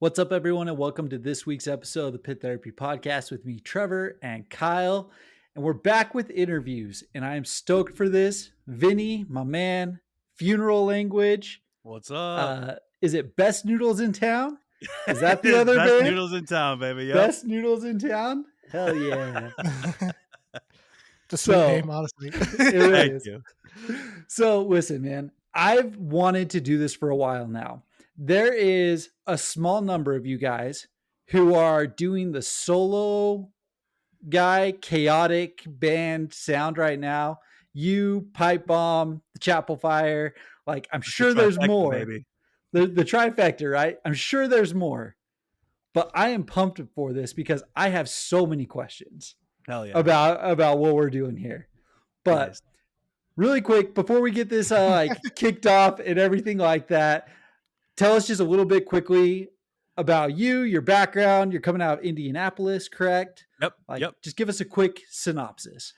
What's up, everyone, and welcome to this week's episode of the Pit Therapy Podcast with me, Trevor, and Kyle. And we're back with interviews, and I am stoked for this. Vinny, my man, funeral language. What's up? Is it Best Noodles in Town? Is that It the is other best band? noodles in town, baby. Yep. Best Noodles in Town? Hell yeah. It's a sweet name, So, honestly. it really Thank is. you. So listen, man, I've wanted to do this for a while now. There is a small number of you guys who are doing the solo guy, chaotic band sound right now. You, Pipe Bomb, the Chapel Fire. Like, I'm It's the sure there's trifecta, more. baby. The trifecta, right? I'm sure there's more. But I am pumped for this because I have so many questions Hell yeah. about what we're doing here. But Nice. really quick, before we get this kicked off and everything like that, tell us just a little bit quickly about you, your background. You're coming out of Indianapolis, correct? Yep. Just give us a quick synopsis.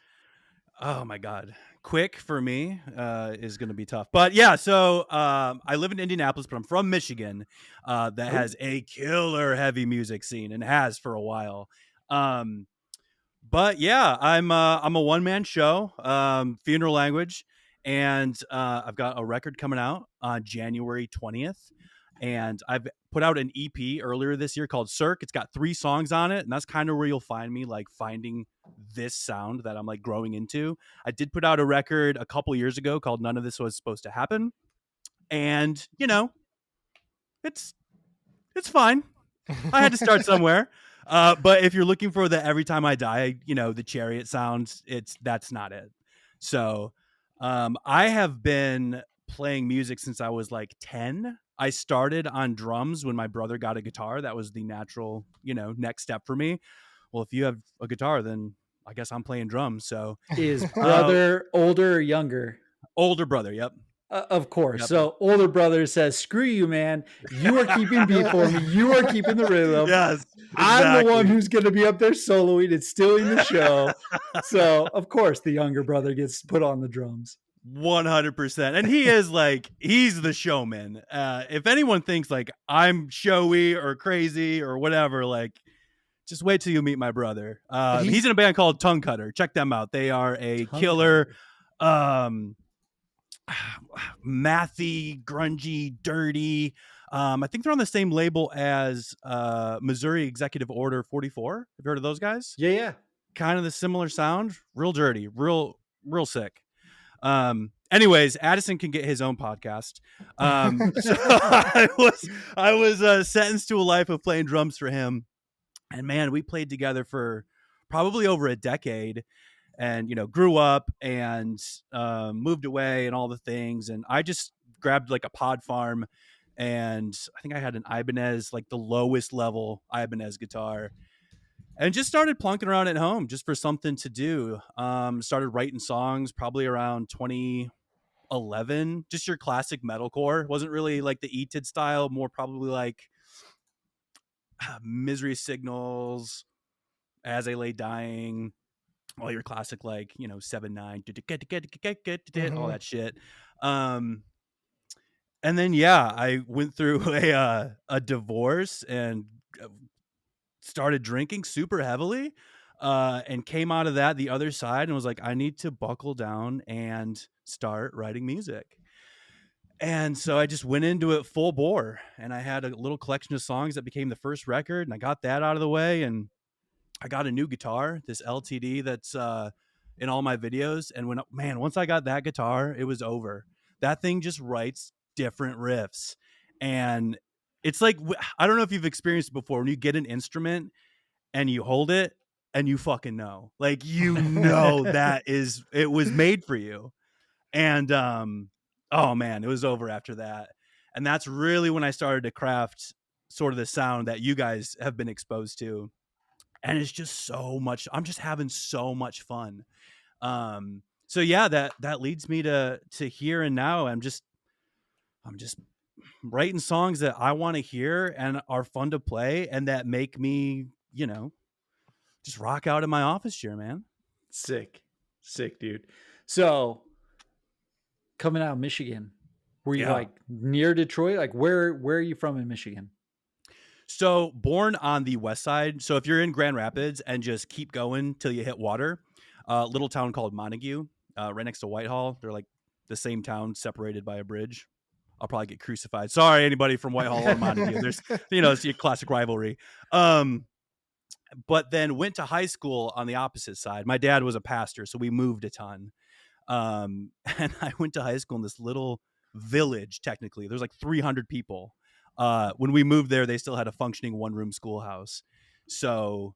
Oh my God. Quick for me is going to be tough. But yeah, so I live in Indianapolis, but I'm from Michigan that has a killer heavy music scene and has for a while. But yeah, I'm a one-man show, funeral language, and I've got a record coming out on January 20th. And I've put out an EP earlier this year called Cirque. It's got 3 songs on it, and that's kind of where you'll find me, like finding this sound that I'm like growing into. I did put out a record a couple years ago called None of This Was Supposed to Happen, and it's fine. I had to start somewhere. But if you're looking for the Every Time I Die, the chariot sounds, that's not it. So I have been playing music since I was like 10. I started on drums when my brother got a guitar. That was the natural, next step for me. Well, if you have a guitar, then I guess I'm playing drums. So Is brother older or younger? older brother. Yep. Of course. Yep. So older brother says, "Screw you, man. You are keeping beat for me. You are keeping the rhythm. Yes. I'm the one who's going to be up there soloing and stealing the show." So of course the younger brother gets put on the drums. 100%. And he is like, he's the showman. If anyone thinks like I'm showy or crazy or whatever, like just wait till you meet my brother. He's in a band called Tongue Cutter. Check them out. They are a killer, mathy, grungy, dirty. I think they're on the same label as Missouri Executive Order 44. Have you heard of those guys? Yeah. Kind of the similar sound. Real dirty, real sick. Anyways, Addison can get his own podcast. So I was sentenced to a life of playing drums for him, and man, we played together for probably over a decade, and grew up and moved away and all the things. And I just grabbed like a pod farm, and I think I had an Ibanez, like the lowest level Ibanez guitar, and just started plunking around at home just for something to do. Started writing songs probably around 2011, just your classic metalcore. Wasn't really like the ETID style, more probably like Misery Signals, As I Lay Dying, all your classic like 7/9, all that shit. And then I went through a divorce and started drinking super heavily, and came out of that the other side and was like, I need to buckle down and start writing music. And so I just went into it full bore, and I had a little collection of songs that became the first record, and I got that out of the way, and I got a new guitar, this LTD that's in all my videos. And once I got that guitar, it was over. That thing just writes different riffs. And it's like, I don't know if you've experienced it before, when you get an instrument and you hold it and you fucking know, like, that it was made for you. And oh man, it was over after that. And that's really when I started to craft sort of the sound that you guys have been exposed to. And it's just so much, I'm just having so much fun. So yeah, that leads me to here and now. I'm just writing songs that I want to hear and are fun to play and that make me, just rock out in my office chair, man. Sick, dude. So coming out of Michigan, were you like near Detroit? Like where are you from in Michigan? So born on the west side. So if you're in Grand Rapids and just keep going till you hit water, little town called Montague, right next to Whitehall. They're like the same town separated by a bridge. I'll probably get crucified. Sorry, anybody from Whitehall or Montague. There's, it's a classic rivalry. But then went to high school on the opposite side. My dad was a pastor, so we moved a ton. And I went to high school in this little village. Technically, there's like 300 people. When we moved there, they still had a functioning one-room schoolhouse. So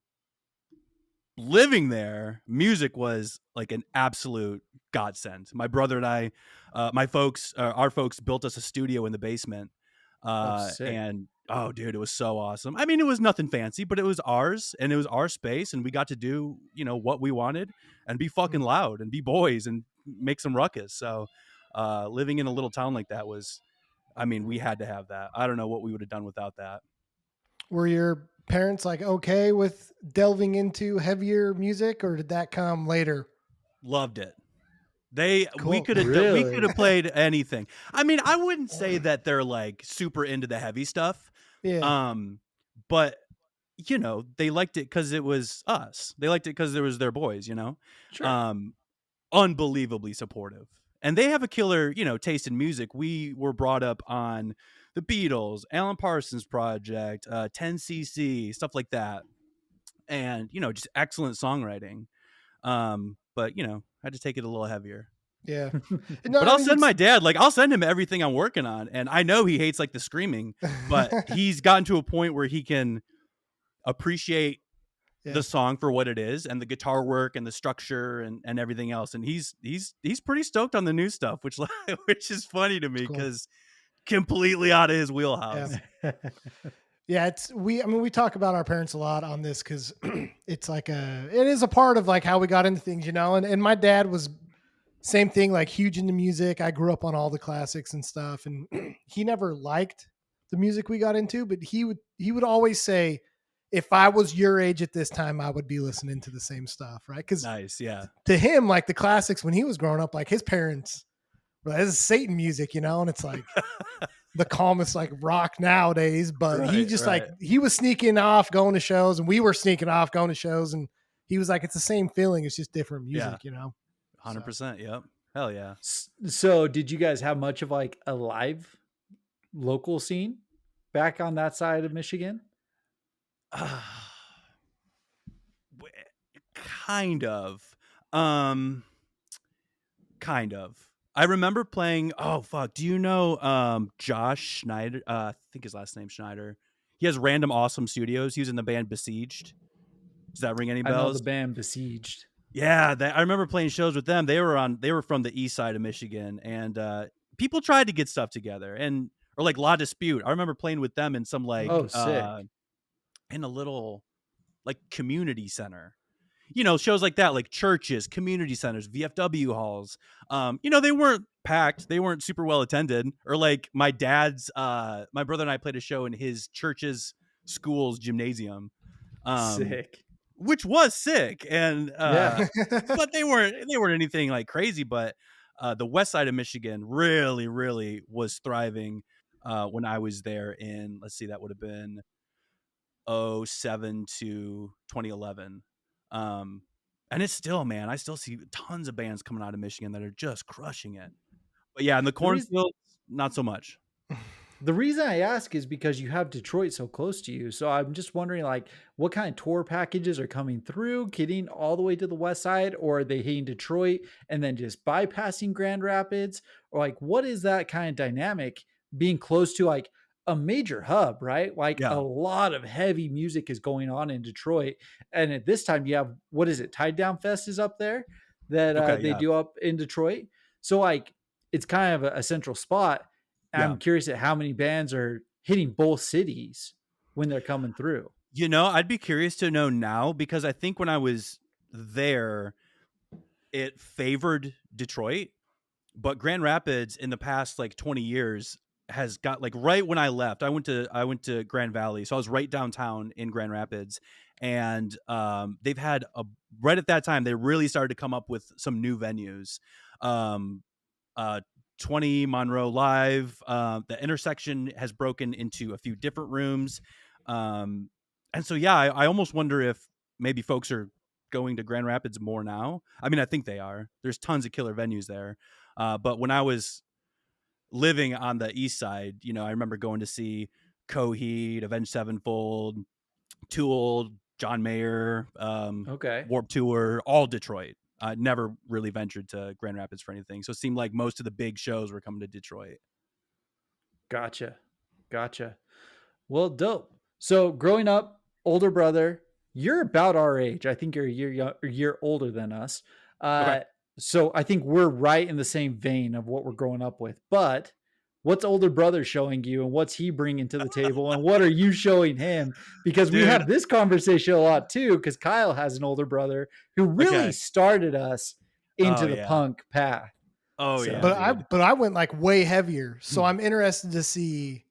living there, music was like an absolute godsend. My brother and I, our folks built us a studio in the basement. Oh, sick. And oh, dude, it was so awesome. I mean, it was nothing fancy, but it was ours and it was our space, and we got to do, what we wanted and be fucking loud and be boys and make some ruckus. So, living in a little town like that was, I mean, we had to have that. I don't know what we would have done without that. Were your parents like okay with delving into heavier music, or did that come later? Loved it. We Cool. could have we Really? could have played anything. I mean, I wouldn't say that they're like super into the heavy stuff. Yeah. But they liked it because it was us. They liked it because it was their boys, Sure. Unbelievably supportive. And they have a killer, taste in music. We were brought up on the Beatles, Alan Parsons Project, 10cc, stuff like that. And, just excellent songwriting. But I had to take it a little heavier. Yeah. No, But I I'll mean send my dad, like I'll send him everything I'm working on. And I know he hates like the screaming, but he's gotten to a point where he can appreciate Yeah. the song for what it is and the guitar work and the structure and everything else. And he's pretty stoked on the new stuff, which which is funny to me Cool. because completely out of his Yeah. wheelhouse. Yeah, we talk about our parents a lot on this because it's like it is a part of like how we got into things, and my dad was same thing, like huge into music. I grew up on all the classics and stuff, and he never liked the music we got into, but he would always say, if I was your age at this time, I would be listening to the same stuff, right? Because Nice. Yeah. to him, like the classics when he was growing up, like his parents were like, this is Satan music, and it's like the calmest like rock nowadays, but he Right. just Right. like he was sneaking off going to shows, and we were sneaking off going to shows, and he was like, it's the same feeling, it's just different music, Yeah. So. 100%. Yep. Hell yeah. So, did you guys have much of like a live local scene back on that side of Michigan? Kind of. Kind of. I remember playing. Oh fuck! Do you know Josh Schneider? I think his last name's Schneider. He has Random Awesome Studios. He was in the band Besieged. Does that ring any I know the bells? band Besieged. Yeah, I remember playing shows with them. They were from the east side of Michigan, and people tried to get stuff together, or like La Dispute. I remember playing with them in some like Oh, sick. in a little like community center. Shows like that, like churches, community centers, VFW halls. They weren't packed. They weren't super well attended. Or like my brother and I played a show in his church's school's gymnasium, Sick. which was sick. And Yeah. but they weren't anything like crazy. But the west side of Michigan really, really was thriving when I was there in, let's see, that would have been 07 to 2011. And it's still, man, I still see tons of bands coming out of Michigan that are just crushing it. But yeah, in the The reason, cornfields, not so much. the reason I ask is because you have Detroit so close to you. So I'm just wondering, like, what kind of tour packages are coming through, getting all the way to the west side, or are they hitting Detroit and then just bypassing Grand Rapids? Or like, what is that kind of dynamic being close to like a major hub, right? Like a Yeah. lot of heavy music is going on in Detroit. And at this time you have, what is it? Tied Down Fest is up there that Okay. they Yeah. do up in Detroit. So like, it's kind of a central spot. Yeah. I'm curious at how many bands are hitting both cities when they're coming through. I'd be curious to know now, because I think when I was there, it favored Detroit, but Grand Rapids in the past like 20 years has got, like, right when I left, I went to Grand Valley. So I was right downtown in Grand Rapids, and they've had right at that time, they really started to come up with some new venues. uh 20 Monroe Live. The intersection has broken into a few different rooms. And so, yeah, I almost wonder if maybe folks are going to Grand Rapids more now. I mean, I think they are. There's tons of killer venues there. But when I was living on the east side, you know, I remember going to see Coheed, Avenged Sevenfold, Tool, John Mayer, Okay. Warped Tour, all Detroit. I never really ventured to Grand Rapids for anything. So it seemed like most of the big shows were coming to Detroit. Gotcha. Gotcha. Well, dope. So growing up, older brother, you're about our age. I think you're a year older than us. Okay. Uh, so I think we're right in the same vein of what we're growing up with. But what's older brother showing you, and what's he bringing to the table, and what are you showing him? Because we Dude. have this conversation a lot too. Because Kyle has an older brother who really Okay. started us into Oh, the yeah. punk path. Oh, So- yeah. But I went like way heavier. So Hmm. I'm interested to see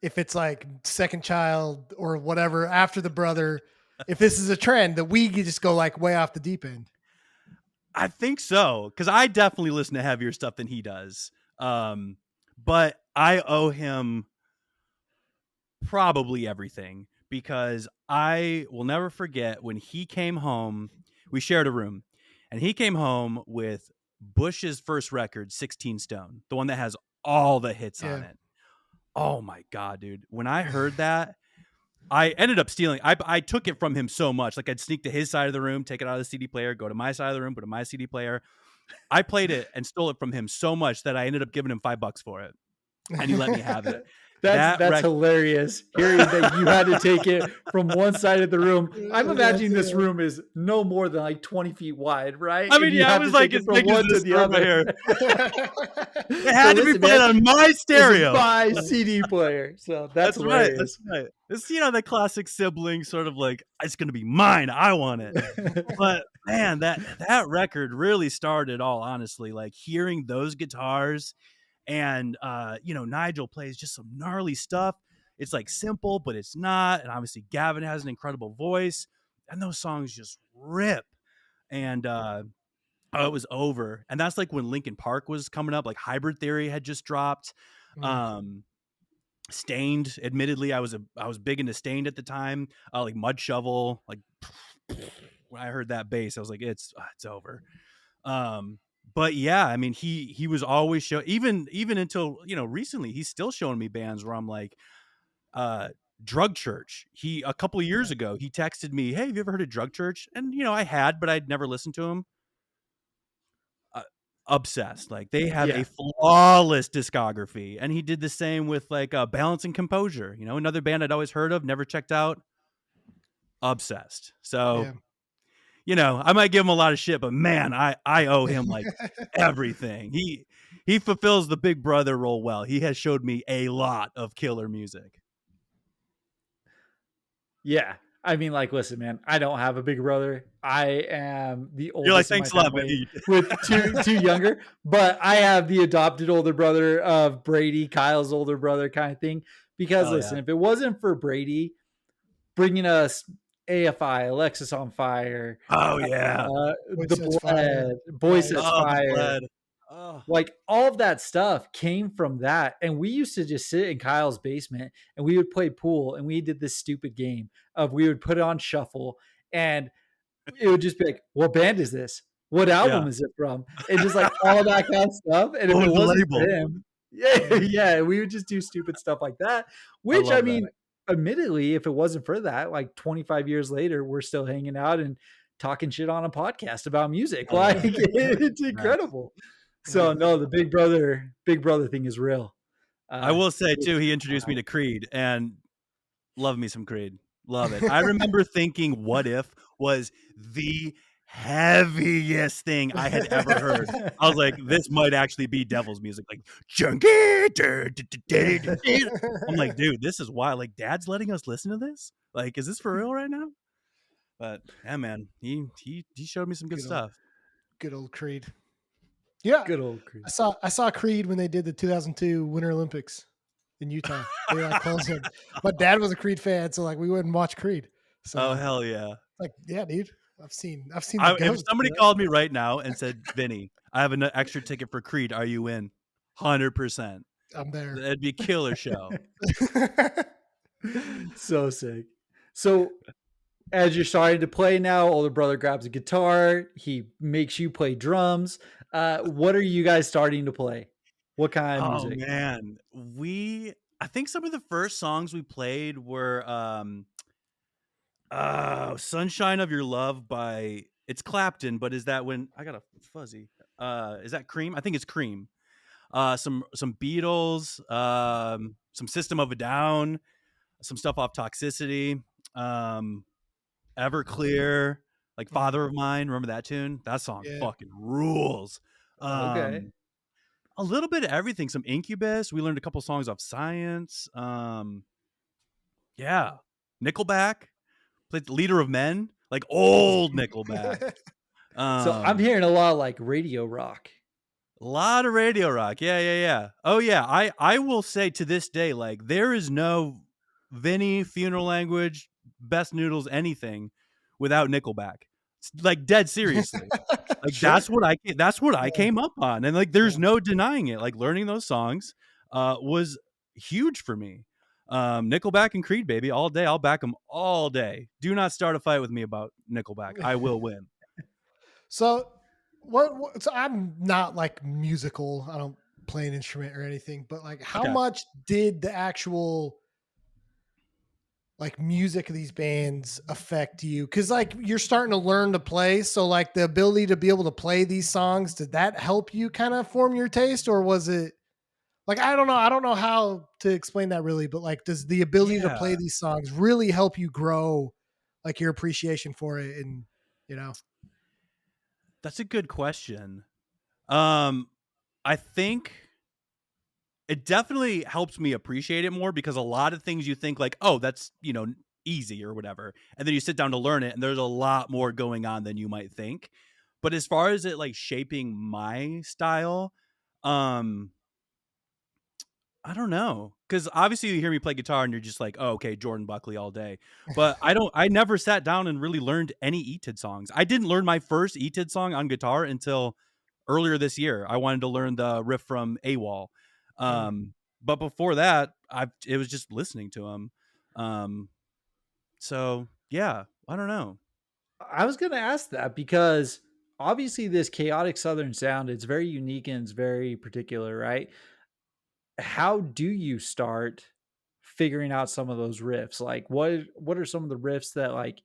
if it's like second child or whatever after the brother, if this is a trend that we could just go like way off the deep end. I think so, because I definitely listen to heavier stuff than he does. But I owe him probably everything, because I will never forget when he came home. We shared a room, and he came home with Bush's first record, 16 Stone, the one that has all the hits on Yeah. it. Oh my God, dude. When I heard that, I ended up stealing. I took it from him so much. Like, I'd sneak to his side of the room, take it out of the CD player, go to my side of the room, put it in my CD player. I played it and stole it from him so much that I ended up giving him $5 for it, and he let me have it. That's hilarious. Hearing that you had to take it from one side of the room. I'm imagining this room is no more than like 20 feet wide, right? I mean, And you yeah, it have was to like take as it from big as one to this the room right other. here. It had to be listen, played man, on my This stereo. is my CD player. So that's right. hilarious. That's right. It's, you know, the classic sibling sort of like, it's going to be mine. I want it. But man, that record really started all, honestly, like hearing those guitars, and you know, Nigel plays just some gnarly stuff. It's like simple, but it's not. And obviously Gavin has an incredible voice, and those songs just rip. And it was over. And that's like when Linkin Park was coming up, like Hybrid Theory had just dropped. Stained, admittedly, I was big into Stained at the time. Like Mud Shovel, like when I heard that bass, I was like, it's over. But yeah, I mean, he was always even until, you know, recently, he's still showing me bands where I'm like, Drug Church. He, a couple of years ago, he texted me, hey, have you ever heard of Drug Church? And, you know, I had, but I'd never listened to him. Obsessed. Like, they have a flawless discography, and he did the same with like Balance and Composure, you know, another band I'd always heard of, never checked out. Obsessed. So you know, I might give him a lot of shit, but man, I owe him like everything. He fulfills the big brother role well. He has showed me a lot of killer music. Yeah. I mean, like, listen, man, I don't have a big brother. I am the You're like, oldest in my thanks a lot, family man. with two younger, but I have the adopted older brother of Brady, Kyle's older brother kind of thing. Because listen, if it wasn't for Brady bringing us AFI, Alexis on Fire, the Bled, Boy Sets Fire, like all of that stuff came from that. And we used to just sit in Kyle's basement and we would play pool, and we did this stupid game of we would put it on shuffle, and it would just be like, what band is this? What album is it from? And just like all that kind of stuff. And if it wasn't for him, yeah, we would just do stupid stuff like that. Which, I mean, admittedly, if it wasn't for that, like 25 years later, we're still hanging out and talking shit on a podcast about music. Like, it's incredible. So no, the big brother thing is real. I will say too, he introduced me to Creed, and love me some Creed. Love it. I remember thinking What If was the heaviest thing I had ever heard. I was like, this might actually be devil's music, like chunky. I'm like, dude, this is wild. Like, Dad's letting us listen to this? Like, is this for real right now? But yeah, man, he showed me some good stuff. Good old Creed. Yeah. Good old Creed. I saw Creed when they did the 2002 Winter Olympics in Utah. They like closed it. My dad was a Creed fan, so like we wouldn't watch Creed. So oh hell yeah. Like, yeah, dude. I've seen if somebody called me right now and said, Vinny, I have an extra ticket for Creed, are you in? 100%. I'm there. That'd be a killer show. So sick. So as you're starting to play now, older brother grabs a guitar. He makes you play drums. What are you guys starting to play? What kind of Oh music? man, I think some of the first songs we played were Sunshine of Your Love by it's Clapton, but is that when I got a fuzzy? Is that Cream? I think it's Cream. Some Beatles, some System of a Down, some stuff off Toxicity, Everclear, like Mhm. Father of Mine. Remember that tune? That song Yeah. fucking rules. Okay. A little bit of everything. Some Incubus. We learned a couple songs off Science. Yeah, Nickelback. Played Leader of Men, like old Nickelback. So I'm Um, hearing a lot of like radio rock. a lot of radio rock. Yeah, yeah, yeah. Oh yeah. I will say to this day, like there is no Vinny, Funeral Language, Best Noodles, anything without Nickelback. It's like dead seriously. Like Sure. that's what I Yeah. came up on. And like there's Yeah. no denying it. Like learning those songs was huge for me. Nickelback and Creed, baby, all day. I'll back them all day. Do not start a fight with me about Nickelback. I will win. So so I'm not like musical. I don't play an instrument or anything, but like how Okay. much did the actual like music of these bands affect you? Cause like you're starting to learn to play. So like the ability to be able to play these songs, did that help you kind of form your taste, or was it like I don't know. I don't know how to explain that really, but like does the ability to Yeah. play these songs really help you grow like your appreciation for it and you know? That's a good question. Um, I think it definitely helps me appreciate it more because a lot of things you think like, oh, that's, easy or whatever. And then you sit down to learn it and there's a lot more going on than you might think. But as far as it like shaping my style, um, I don't know. Cause obviously you hear me play guitar and you're just like, oh, okay, Jordan Buckley all day. But I never sat down and really learned any ETID songs. I didn't learn my first ETID song on guitar until earlier this year. I wanted to learn the riff from AWOL. Mm. But before that, it was just listening to him. Um, so yeah, I don't know. I was going to ask that because obviously this chaotic southern sound, it's very unique and it's very particular, right? How do you start figuring out some of those riffs? Like what are some of the riffs that like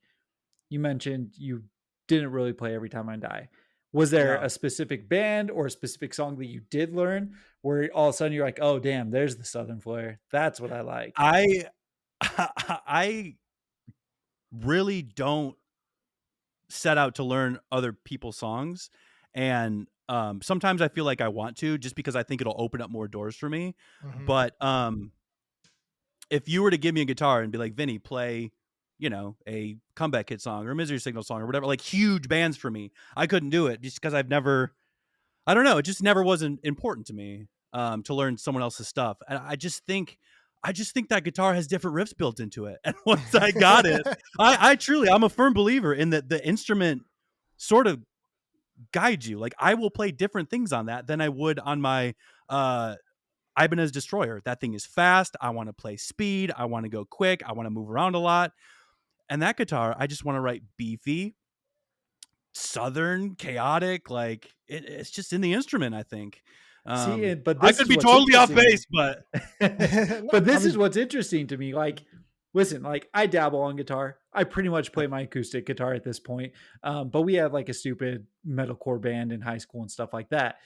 you mentioned you didn't really play every time I die? Was there Yeah. a specific band or a specific song that you did learn where all of a sudden you're like, "Oh damn, there's the southern flair. That's what I like." I I really don't set out to learn other people's songs, and sometimes I feel like I want to just because I think it'll open up more doors for me. Mhm. But if you were to give me a guitar and be like, Vinny, play, a Comeback Kid song or a Misery Signal song or whatever, like huge bands for me, I couldn't do it just because I don't know, it just never wasn't important to me to learn someone else's stuff. And I just think that guitar has different riffs built into it. And once I got it, I truly, I'm a firm believer in that the instrument sort of guides you. Like I will play different things on that than I would on my uh Ibanez Destroyer. That thing is fast. I want to play speed. I want to go quick. I want to move around a lot. And that guitar, I just want to write beefy, southern, chaotic. Like it's just in the instrument, I think. See, but I this could is be what's totally off interesting to base, me. but No, But I this is mean, what's interesting to me. Like, listen, like I dabble on guitar. I pretty much play my acoustic guitar at this point. But we had like a stupid metalcore band in high school and stuff like that.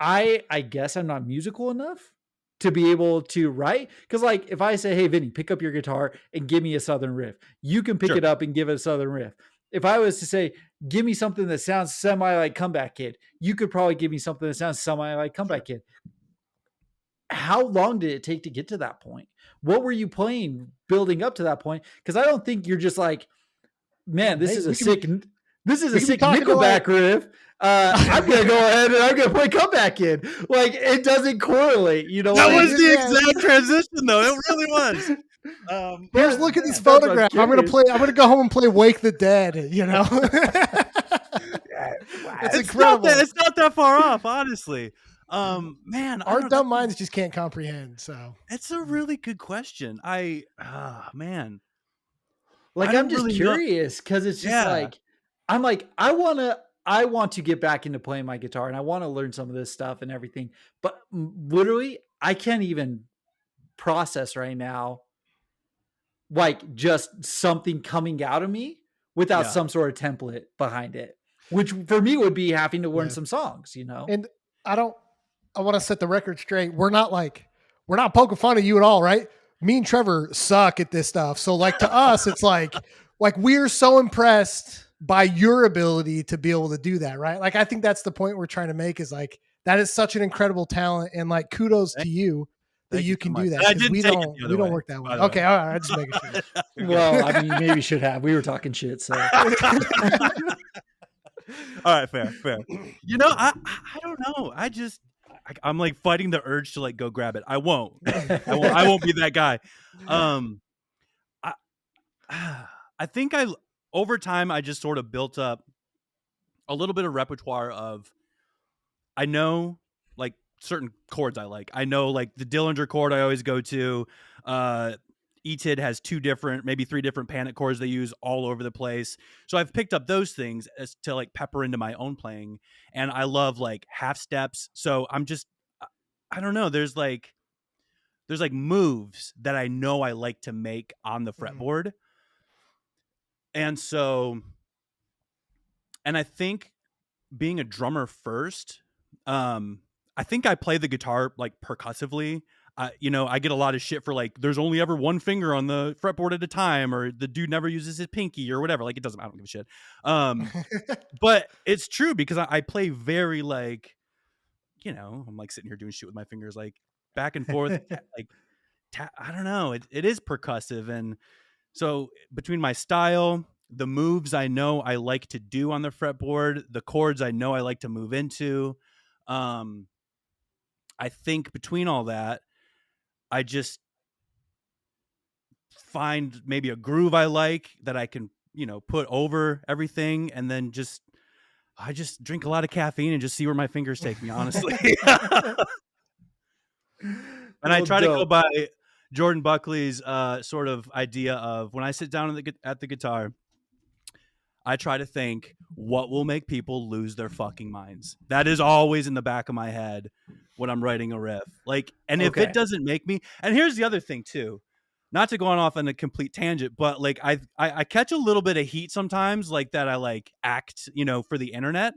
I guess I'm not musical enough to be able to write. Because like if I say, hey Vinny, pick up your guitar and give me a southern riff, you can pick sure. it up and give it a southern riff. If I was to say, give me something that sounds semi like Comeback Kid, you could probably give me something that sounds semi like Sure. Comeback Kid. How long did it take to get to that point? What were you playing building up to that point? Because I don't think you're just like, man, maybe this is we a could be sick talking to like Nickelback riff. I'm gonna go ahead and I'm gonna play Comeback Kid. Like it doesn't correlate. You know what That I like was mean? the yeah. exact transition, though. It really was. Here's But look at these that's what I'm photographs. curious. I'm gonna go home and play Wake the Dead, you know. It's It's not incredible. that far off, honestly. Man, I Our don't know. dumb minds just can't comprehend. So That's a really good question. Man, I Like, I'm don't just really know. curious because it's just Yeah, like, I'm like, I want to get back into playing my guitar and I want to learn some of this stuff and everything. But literally, I can't even process right now, like just something coming out of me without yeah. some sort of template behind it, which for me would be having to learn yeah, some songs, you know? and I don't. I want to set the record straight. We're not poking fun at you at all, right? Me and Trevor suck at this stuff. So like to us, it's like we're so impressed by your ability to be able to do that, right? Like I think that's the point we're trying to make is like that is such an incredible talent and like kudos Thank, to you that thank you you so can much. do that And I because didn't take it the we other don't way, work that way. by the way. Okay, all right, just making sure. You're good. Well, I mean, maybe you should have. We were talking shit, so. All right, fair, fair. You know, I don't know. I'm like fighting the urge to like go grab it. I won't. I won't be that guy. Um, I I think over time I just sort of built up a little bit of repertoire of I know like certain chords I like. I know like the Dillinger chord I always go to. Uh ETID has two different, maybe three different panic chords they use all over the place. So I've picked up those things as to like pepper into my own playing. And I love like half steps. So I don't know. There's like moves that I know I like to make on the Mhm. fretboard. And so, and I think being a drummer first, I think I play the guitar like percussively. I get a lot of shit for like there's only ever one finger on the fretboard at a time, or the dude never uses his pinky or whatever. Like it doesn't. I don't give a shit. But it's true because I play very like I'm like sitting here doing shit with my fingers like back and forth, like I don't know. It is percussive, and so between my style, the moves I know I like to do on the fretboard, the chords I know I like to move into, um, I think between all that, I just find maybe a groove I like that I can, put over everything, and then I just drink a lot of caffeine and just see where my fingers take me, honestly. And I Well, try to go dope. by Jordan Buckley's sort of idea of when I sit down at the guitar, I try to think what will make people lose their fucking minds. That is always in the back of my head when I'm writing a riff. Like, and if it Okay. doesn't make me, and here's the other thing too, not to go on off on a complete tangent, but like I catch a little bit of heat sometimes, like that I like act, for the internet.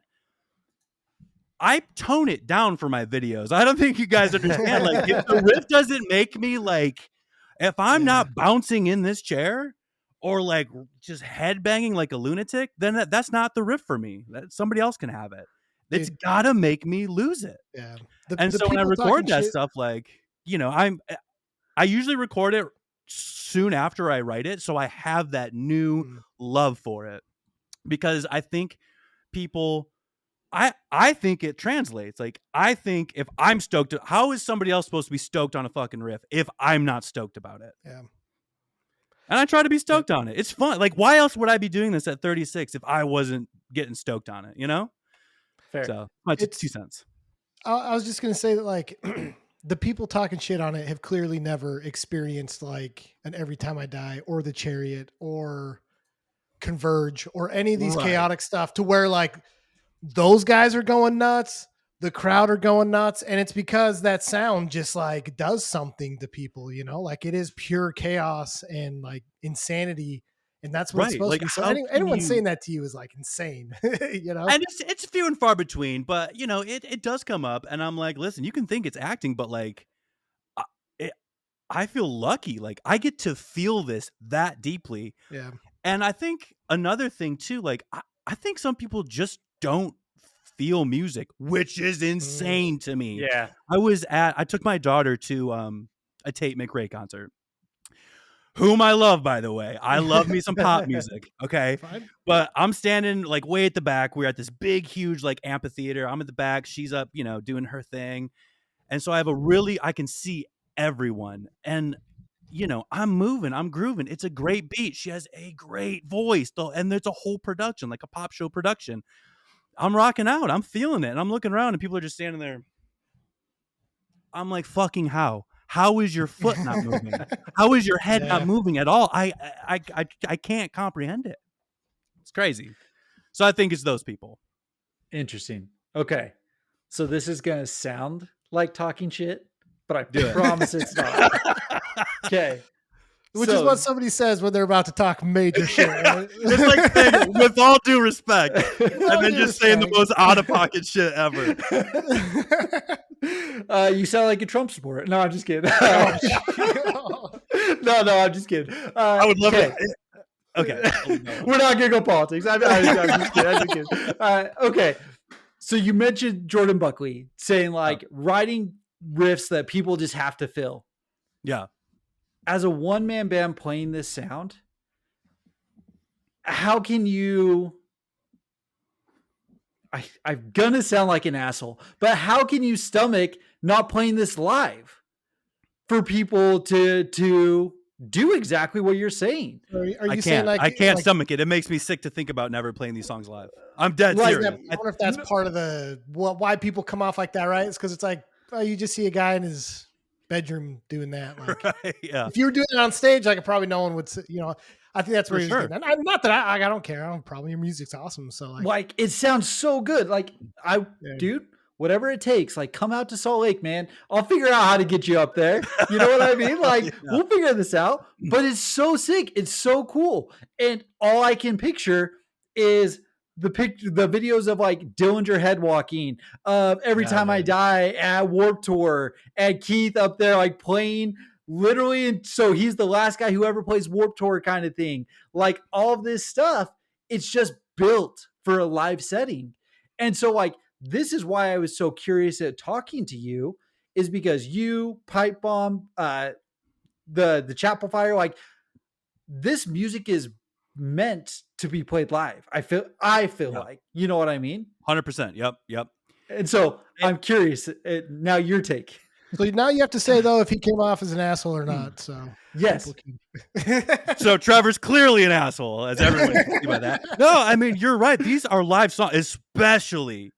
I tone it down for my videos. I don't think you guys understand. Like, if the riff doesn't make me like, if I'm Yeah. not bouncing in this chair or like just head banging like a lunatic, then that's not the riff for me. Somebody else can have it. It's Dude, gotta make me lose it. yeah. And The so when I people talking record that shit. stuff, like, I usually record it soon after I write it, so I have that new Mm, love for it because I think people I think it translates. Like I think if I'm stoked, how is somebody else supposed to be stoked on a fucking riff if I'm not stoked about it? yeah. And I try to be Yeah. stoked on it. It's fun. Like why else would I be doing this at 36 if I wasn't getting stoked on it? Fair. So my two It's cents. I was just gonna say that like the people talking shit on it have clearly never experienced like an Every Time I Die or The Chariot or Converge or any of these Right. chaotic stuff to where like those guys are going nuts, the crowd are going nuts, and it's because that sound just like does something to people, like it is pure chaos and like insanity, and that's what it's Right. supposed Like to be. So how can anyone you saying that to you is like insane, and it's few and far between, but it does come up and I'm like, listen, you can think it's acting, but like I- it, I feel lucky. Like I get to feel this that deeply. Yeah. And I think another thing too, like I think some people just don't feel music, which is Mm. insane to me. Yeah. I took my daughter to a Tate McRae concert, whom I love, by the way. I love me some pop music, okay? Fine. But I'm standing like way at the back. We're at this big, huge like amphitheater. I'm at the back. She's up, doing her thing. And so I can see everyone. And I'm moving, I'm grooving. It's a great beat. She has a great voice, though, and there's a whole production, like a pop show production. I'm rocking out. I'm feeling it. And I'm looking around, and people are just standing there, I'm like, fucking how? How is your foot not moving? How is your head not moving at all? I can't comprehend it. It's crazy. So I think it's those people. Interesting. Okay. So this is going to sound like talking shit, but I Do it. promise it's not. Okay. Which is what somebody says when they're about to talk major shit. Right? It's like saying, with all due respect, and then just saying the most out of pocket shit ever. You sound like a Trump supporter. No, I'm just kidding. Oh, no, I'm just kidding. I would love it. Okay. We're not going to go politics. I'm just kidding. Okay. So you mentioned Jordan Buckley saying like writing riffs that people just have to fill. Yeah. As a one-man band playing this sound, how can you... I'm going to sound like an asshole, but how can you stomach not playing this live for people to do exactly what you're saying? Are you saying like I can't stomach it. It makes me sick to think about never playing these songs live. I'm dead like serious. I wonder if that's part of the why people come off like that, right? It's because it's like, oh, you just see a guy in his bedroom doing that. Like, right, yeah. if you were doing it on stage, like probably no one would. I think that's where he's getting. Not that I don't care. Probably your music's awesome. So like it sounds so good. Like dude, whatever it takes, like come out to Salt Lake, man. I'll figure out how to get you up there. You know what I mean? Like we'll figure this out. But it's so sick. It's so cool. And all I can picture is the videos of like Dillinger head walking, Every Time I Die at Warped Tour, and Keith up there like playing literally. And so he's the last guy who ever plays Warped Tour kind of thing. Like all of this stuff, it's just built for a live setting. And so like this is why I was so curious at talking to you, is because you, Pipe Bomb, the Chapel Fire, like this music is meant to be played live. I feel like, you know what I mean? 100%. Yep. And so I'm curious now your take. So now you have to say though if he came off as an asshole or not. So yes. So Trevor's clearly an asshole, as everyone can see by that. No, I mean you're right. These are live songs, especially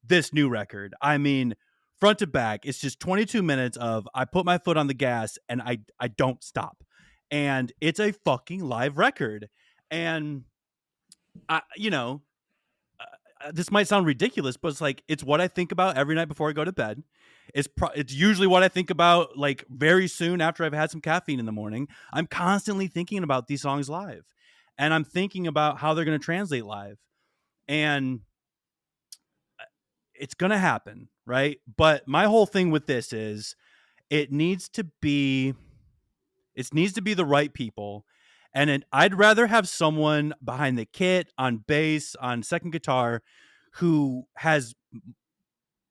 this new record. I mean, front to back, it's just 22 minutes of I put my foot on the gas and I don't stop. And it's a fucking live record. And this might sound ridiculous, but it's like it's what I think about every night before I go to bed. It's usually what I think about like very soon after I've had some caffeine in the morning. I'm constantly thinking about these songs live, and I'm thinking about how they're going to translate live, and it's going to happen, right? But my whole thing with this is it needs to be the right people. And I'd rather have someone behind the kit, on bass, on second guitar, who has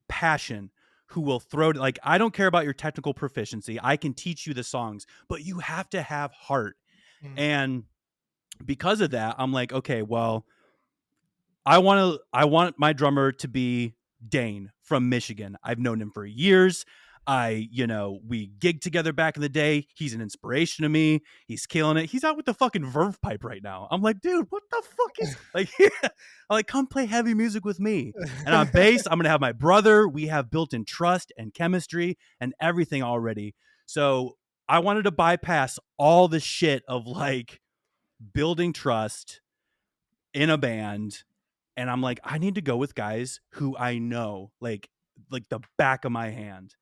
passion, who will throw it. Like, I don't care about your technical proficiency. I can teach you the songs, but you have to have heart. And because of that, I'm like, okay, well, I want my drummer to be Dane from Michigan. I've known him for years. We gigged together back in the day. He's an inspiration to me. He's killing it. He's out with the fucking Verve Pipe right now. I'm like, dude, what the fuck is like? I'm like, come play heavy music with me. And on bass, I'm gonna have my brother. We have built-in trust and chemistry and everything already. So I wanted to bypass all the shit of like building trust in a band. And I'm like, I need to go with guys who I know, like the back of my hand.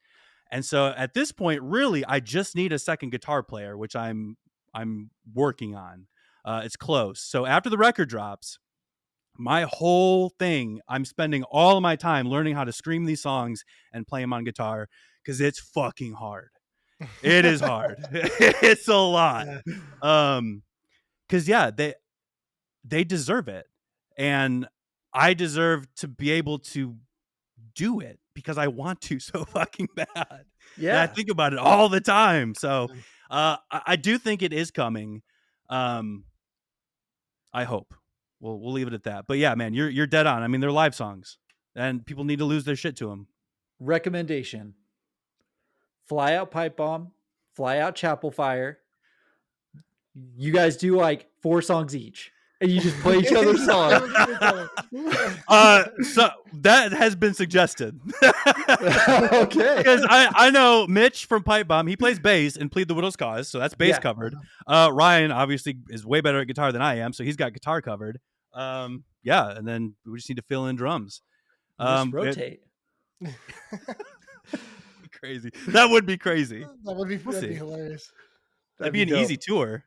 And so at this point, really, I just need a second guitar player, which I'm working on. It's close. So after the record drops, my whole thing, I'm spending all of my time learning how to scream these songs and play them on guitar because it's fucking hard. It is hard. It's a lot. Because they deserve it, and I deserve to be able to do it because I want to so fucking bad. Yeah, and I think about it all the time. So I do think it is coming. I hope. We'll leave it at that. But yeah, man, you're dead on. I mean, they're live songs, and people need to lose their shit to them. Recommendation: Fly Out Pipe Bomb, Fly Out Chapel Fire. You guys do like 4 songs each. and you just play each other's songs. So that has been suggested. Okay. Because I know Mitch from Pipe Bomb, he plays bass and Plead the Widow's Cause, so that's bass Yeah. covered. Ryan obviously is way better at guitar than I am, so he's got guitar covered. Yeah, and then we just need to fill in drums. Just rotate. Crazy. That would be crazy. That'd be see. hilarious. That'd be an easy tour.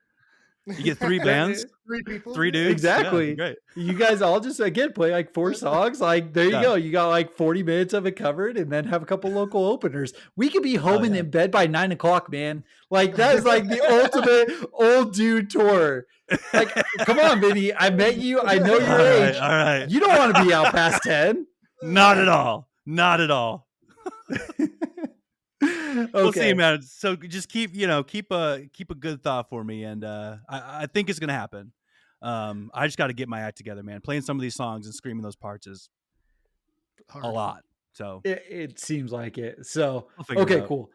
You get 3 bands, 3 people, 3 dudes. Exactly. Yeah, great. You guys all just again play like 4 songs. Like there you Yeah. go. You got like 40 minutes of it covered, and then have a couple local openers. We could be home and in bed by 9 o'clock, man. Like that is like the ultimate old dude tour. Like, come on, Vinny. I met you. I know your age. All right. You don't want to be out past 10. Not at all. Not at all. Okay. We'll see, man. So just keep a good thought for me, and I think it's gonna happen. I just got to get my act together, man. Playing some of these songs and screaming those parts is Hard. a lot. So It seems like it. So I'll figure it okay, out. cool.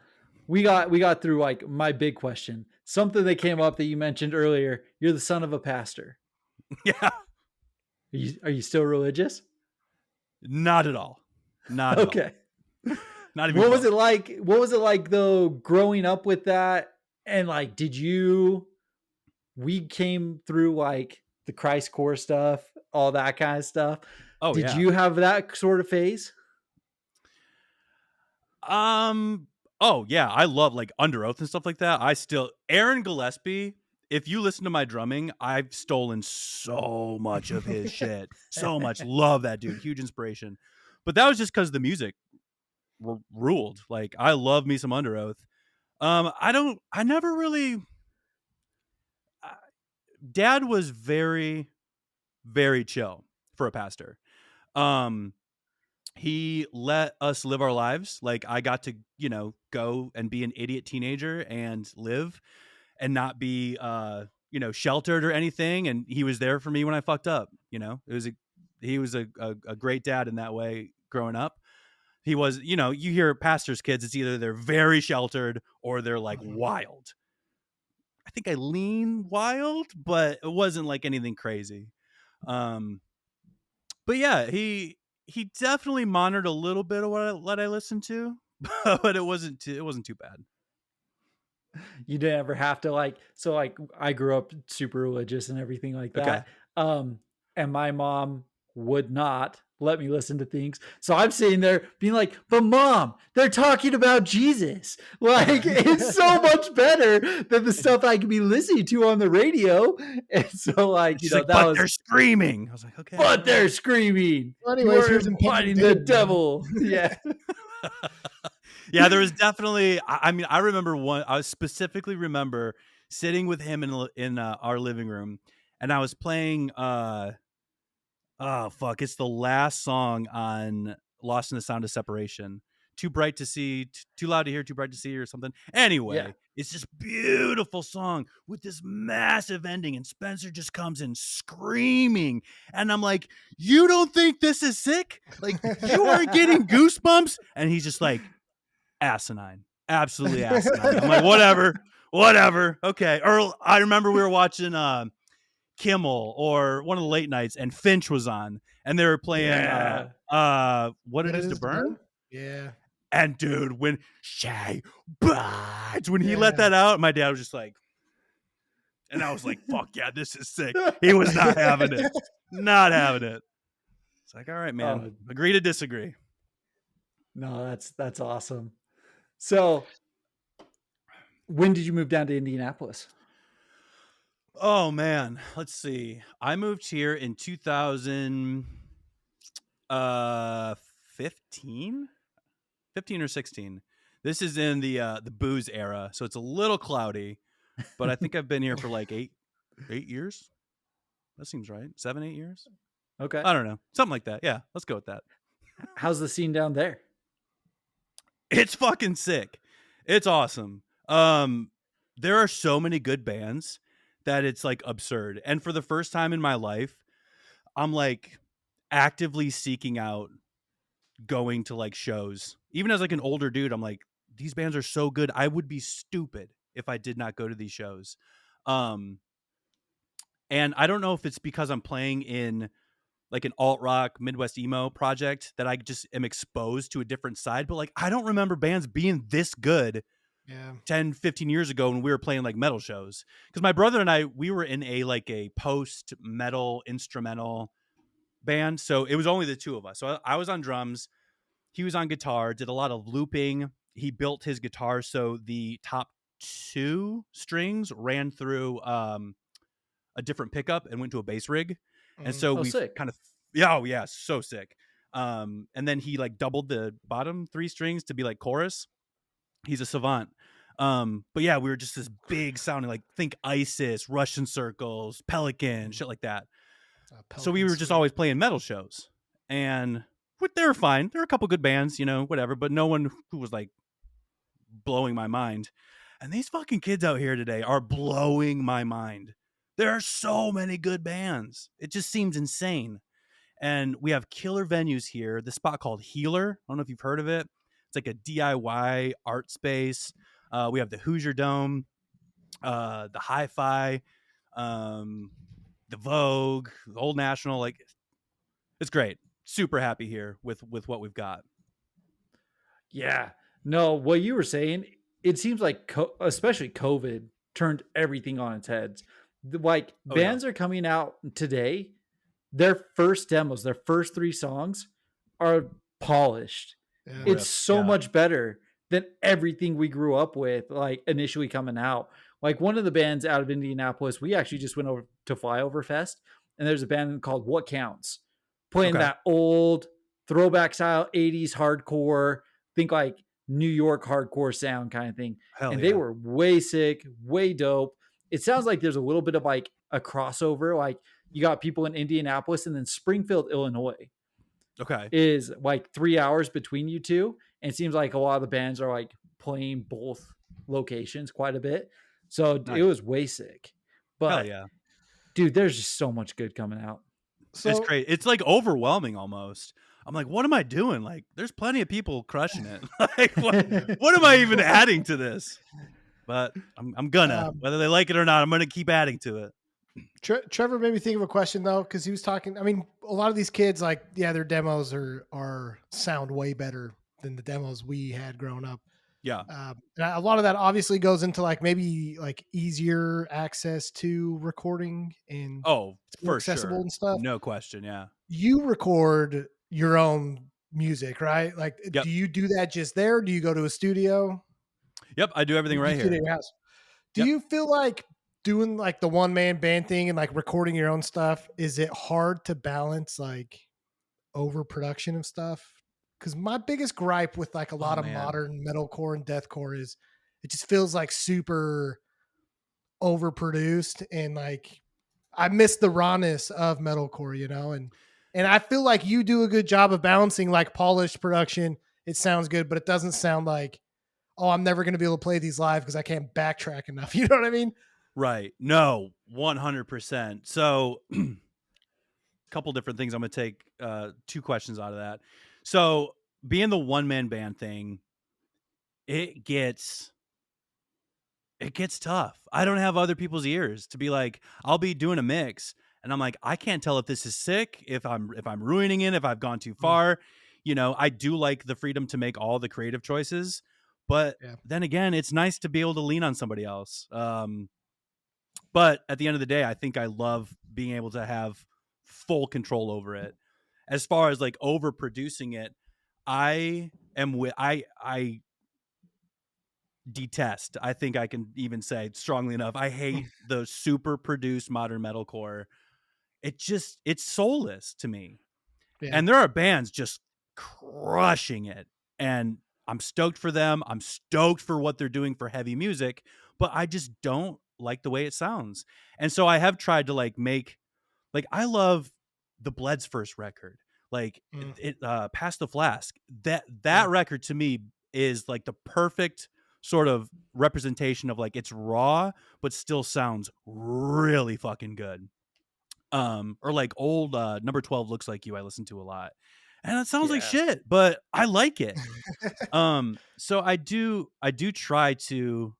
We got through like my big question. Something that came up that you mentioned earlier. You're the son of a pastor. Yeah, Are you still religious? not at all. Not at Okay. all. Not even. What was it like? What was it like though growing up with that? And like, we came through like the Christ core stuff, all that kind of stuff. Oh, did yeah. you have that sort of phase? Oh yeah, I love like Under Oath and stuff like that. Aaron Gillespie. If you listen to my drumming, I've stolen so much of his shit. So much. Love that dude. Huge inspiration. But that was just because the music ruled. Like I love me some Under Oath. I never really. Dad was very, very chill for a pastor. He let us live our lives. Like I got to, go and be an idiot teenager and live and not be, sheltered or anything. And he was there for me when I fucked up. He was a great dad in that way growing up. He was, you hear pastors' kids, it's either they're very sheltered or they're like wild. I think I lean wild, but it wasn't like anything crazy. But yeah, he definitely monitored a little bit of what I listened to, but it wasn't too bad. You didn't ever have to like, so like I grew up super religious and everything like that. Okay. And my mom would not let me listen to things. So I'm sitting there being like, but mom, they're talking about Jesus. Like it's so much better than the stuff I could be listening to on the radio. And so like, She's but they're screaming. I was like, okay. But they're screaming. Well, anyways, here's fighting the devil. Yeah. Yeah, there was definitely. I mean, I remember I specifically remember sitting with him in our living room, and I was playing. Oh fuck! It's the last song on "Lost in the Sound of Separation." Too bright to see, too loud to hear, too bright to see, or something. Anyway, It's this beautiful song with this massive ending, and Spencer just comes in screaming, and I'm like, "You don't think this is sick? Like you aren't getting goosebumps?" And he's just like, asinine, absolutely asinine. I'm like, whatever, okay. Or I remember we were watching Kimmel or one of the late nights, and Finch was on, and they were playing What It Is to Burn. Yeah. And dude, when Shay bites, when he let that out, my dad was just like, and I was like, fuck yeah, this is sick. He was not having it. Not having it. It's like, all right, man. Agree to disagree. No, that's awesome. So when did you move down to Indianapolis? Oh man, let's see. I moved here in 2015 or 16. This is in the booze era, so it's a little cloudy, but I think I've been here for like 8 years. That seems right. 7, 8 years. Okay. I don't know. Something like that. Yeah, let's go with that. How's the scene down there? It's fucking sick. It's awesome. There are so many good bands that it's like absurd. And for the first time in my life, I'm like actively seeking out going to like shows. Even as like an older dude, I'm like, these bands are so good. I would be stupid if I did not go to these shows. And I don't know if it's because I'm playing in like an alt rock Midwest emo project that I just am exposed to a different side, but like I don't remember bands being this good Yeah. 10, 15 years ago when we were playing like metal shows. Because my brother and I, we were in a like a post metal instrumental band. So it was only the two of us. So I was on drums, he was on guitar, did a lot of looping. He built his guitar so the top two strings ran through a different pickup and went to a bass rig. And Mm. so Oh, we've sick. kind of, yeah, oh yeah, so sick. And then he like doubled the bottom three strings to be like chorus. He's a savant. But yeah, we were just this big sounding, like think ISIS, Russian circles, Pelican, shit like that. So we Pelican were just sweet. always playing metal shows, and they were fine. There were a couple good bands, whatever, but no one who was like blowing my mind. And these fucking kids out here today are blowing my mind. There are so many good bands. It just seems insane. And we have killer venues here. The spot called Healer. I don't know if you've heard of it. It's like a DIY art space. We have the Hoosier Dome, the Hi-Fi, um, the Vogue, the Old National. Like, it's great. Super happy here with what we've got. Yeah. No, what you were saying, it seems like especially COVID turned everything on its heads. Like Oh yeah. bands are coming out today, their first demos, their first 3 songs are polished. Yeah. It's Riffs. so Yeah. much better than everything we grew up with like initially coming out. Like one of the bands out of Indianapolis, we actually just went over to Flyover Fest, and there's a band called What Counts playing Okay. that old throwback style 80s hardcore, think like New York hardcore sound kind of thing. Hell And they yeah. were way sick, way dope. It sounds like there's a little bit of like a crossover. Like you got people in Indianapolis, and then Springfield, Illinois Okay. is like 3 hours between you two. And it seems like a lot of the bands are like playing both locations quite a bit. So it Nice. was way sick. Hell But yeah. dude, there's just so much good coming out. It's So great. It's like overwhelming almost. I'm like, what am I doing? Like, there's plenty of people crushing it. Like, yeah. what am I even adding to this? But I'm gonna, Um, whether they like it or not, I'm gonna keep adding to it. Trevor made me think of a question though, because he was talking. I mean, a lot of these kids, like, yeah, their demos are sound way better than the demos we had growing up. Yeah. And a lot of that obviously goes into like maybe like easier access to recording and Oh, it's more for accessible sure. and stuff. No question. Yeah. You record your own music, right? Like, Yep. do you do that just there? Do you go to a studio? Yep. I do everything You right just do it here. at your house. Do Yep. you feel like doing like the one man band thing and like recording your own stuff? Is it hard to balance like overproduction of stuff? Because my biggest gripe with like a Oh lot of man. modern metalcore and deathcore is it just feels like super overproduced and like I miss the rawness of metalcore, and I feel like you do a good job of balancing like polished production. It sounds good, but it doesn't sound like, oh, I'm never going to be able to play these live because I can't backtrack enough. You know what I mean? Right. No, 100%. So, a couple different things. I'm going to take 2 questions out of that. So, being the one man band thing, it gets tough. I don't have other people's ears to be like, I'll be doing a mix and I'm like, I can't tell if this is sick, if I'm ruining it, if I've gone too Mm, far. I do like the freedom to make all the creative choices, but yeah. then again, it's nice to be able to lean on somebody else. But at the end of the day, I think I love being able to have full control over it. As far as like overproducing it, I am with I detest. I think I can even say strongly enough. I hate the super produced modern metalcore. It's soulless to me. Yeah. And there are bands just crushing it. And I'm stoked for them. I'm stoked for what they're doing for heavy music, but I just don't like the way it sounds. And so I have tried to like make like I love the Bleds first record. Like Mm, Past the Flask. That yeah. record to me is like the perfect sort of representation of like it's raw but still sounds really fucking good. Or like old Number 12 Looks Like You I listen to a lot. And it sounds like Yeah. shit, but I like it. So I do try to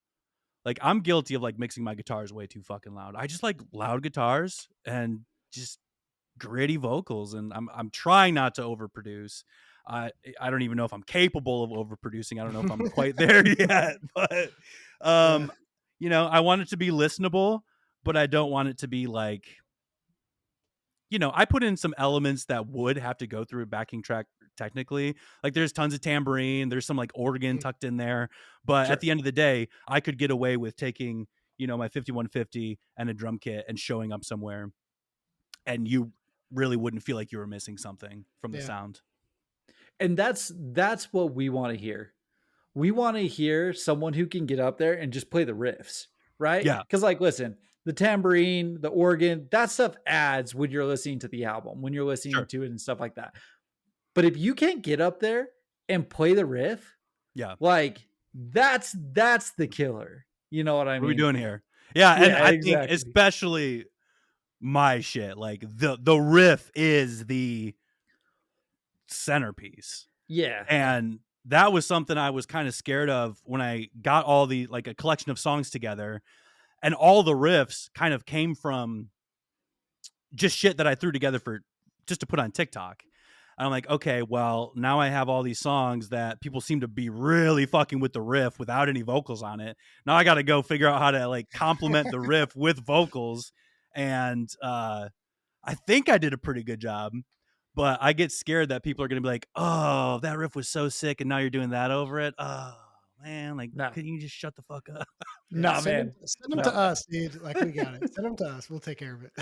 Like I'm guilty of like mixing my guitars way too fucking loud. I just like loud guitars and just gritty vocals, and I'm trying not to overproduce. I don't even know if I'm capable of overproducing. I don't know if I'm quite there yet, but Yeah. you know, I want it to be listenable, but I don't want it to be like, you know, I put in some elements that would have to go through a backing track technically. Like there's tons of tambourine, there's some like organ tucked in there, but at Sure. the end of the day, I could get away with taking, you know, my 5150 and a drum kit and showing up somewhere, and you really wouldn't feel like you were missing something from the Yeah. sound. And that's what we want to hear. We want to hear someone who can get up there and just play the riffs, right? Yeah, Because like, listen, the tambourine, the organ, that stuff adds when you're listening to the album, when you're listening sure. to it and stuff like that. But if you can't get up there and play the riff, Yeah. like that's the killer. You know what I What are we mean? doing here? Yeah, and Yeah, I think exactly. especially my shit, like the riff is the centerpiece. Yeah. And that was something I was kind of scared of when I got all the like a collection of songs together, and all the riffs kind of came from just shit that I threw together for just to put on TikTok. And I'm like, okay, well, now I have all these songs that people seem to be really fucking with the riff without any vocals on it. Now I got to go figure out how to like complement the riff with vocals. And I think I did a pretty good job, but I get scared that people are going to be like, oh, that riff was so sick, and now you're doing that over it. Oh, man, like, Nah. can you just shut the fuck up? Yeah. Nah, man. Send them No. to us, dude. Like we got it. Send them to us. We'll take care of it.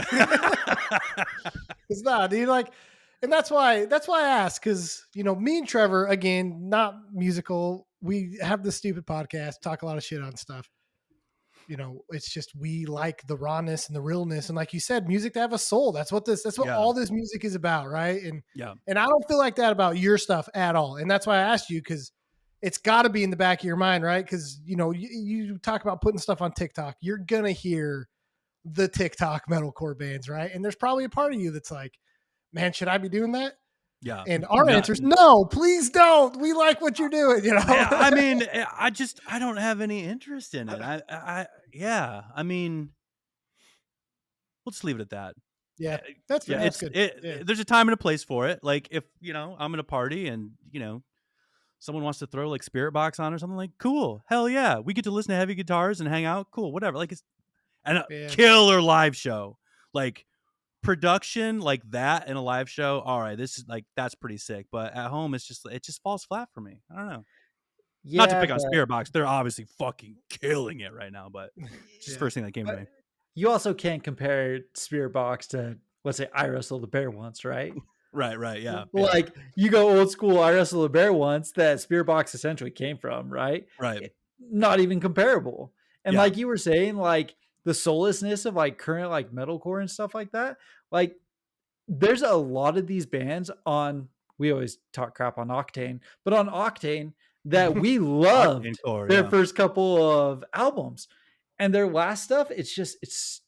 It's not, dude. Like, and that's why I asked, because you know, me and Trevor, again, not musical. We have this stupid podcast, talk a lot of shit on stuff. You know, it's just we like the rawness and the realness, and like you said, music to have a soul. That's what Yeah. all this music is about, right? Yeah. And I don't feel like that about your stuff at all. And that's why I asked you, because it's got to be in the back of your mind, right? Because you know, you talk about putting stuff on TikTok, you're gonna hear the TikTok metalcore bands, right? And there's probably a part of you that's like, man, should I be doing that? Yeah. And our No, answer is no, please don't. We like what you're doing, you know? I mean, I don't have any interest in it. Yeah. I mean, we'll just leave it at that. Yeah, that's Yeah. fair. That's good. Yeah. There's a time and a place for it. Like if, you know, I'm in a party and, you know, someone wants to throw like Spirit Box on or something, like, cool. Hell yeah. We get to listen to heavy guitars and hang out. Cool. Whatever. Like it's and a Yeah. killer live show. Like production like that in a live show. All right. This is like, that's pretty sick. But at home, it just falls flat for me. I don't know. Not to Yeah, pick on but Spirit Box. They're obviously fucking killing it right now, but it's just the Yeah. first thing that came to me. you also can't compare Spirit Box to, let's say, I Wrestled the Bear Once, right? Right. Yeah. Like you go old school I Wrestled the Bear Once, that Spirit Box essentially came from, right? Right. Not even comparable. And Yeah. like you were saying, like the soullessness of like current like metalcore and stuff like that, like there's a lot of these bands on, we always talk crap on Octane, but on Octane that we Octane loved Core, their yeah. first couple of albums, and their last stuff, it's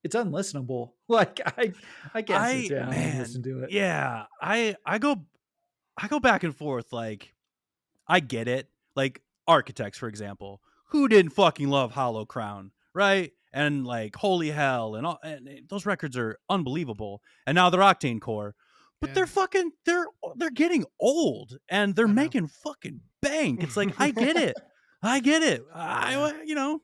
unlistenable. Like I can't sit down and listen to it. Yeah. I go back and forth. Like, I get it. Like Architects, for example. Who didn't fucking love Hollow Crown, right? And like Holy Hell and all, and those records are unbelievable. And now they're Octane Core. But Yeah. they're fucking they're getting old and they're I know. making fucking bank. It's like I get it. I get it. You know,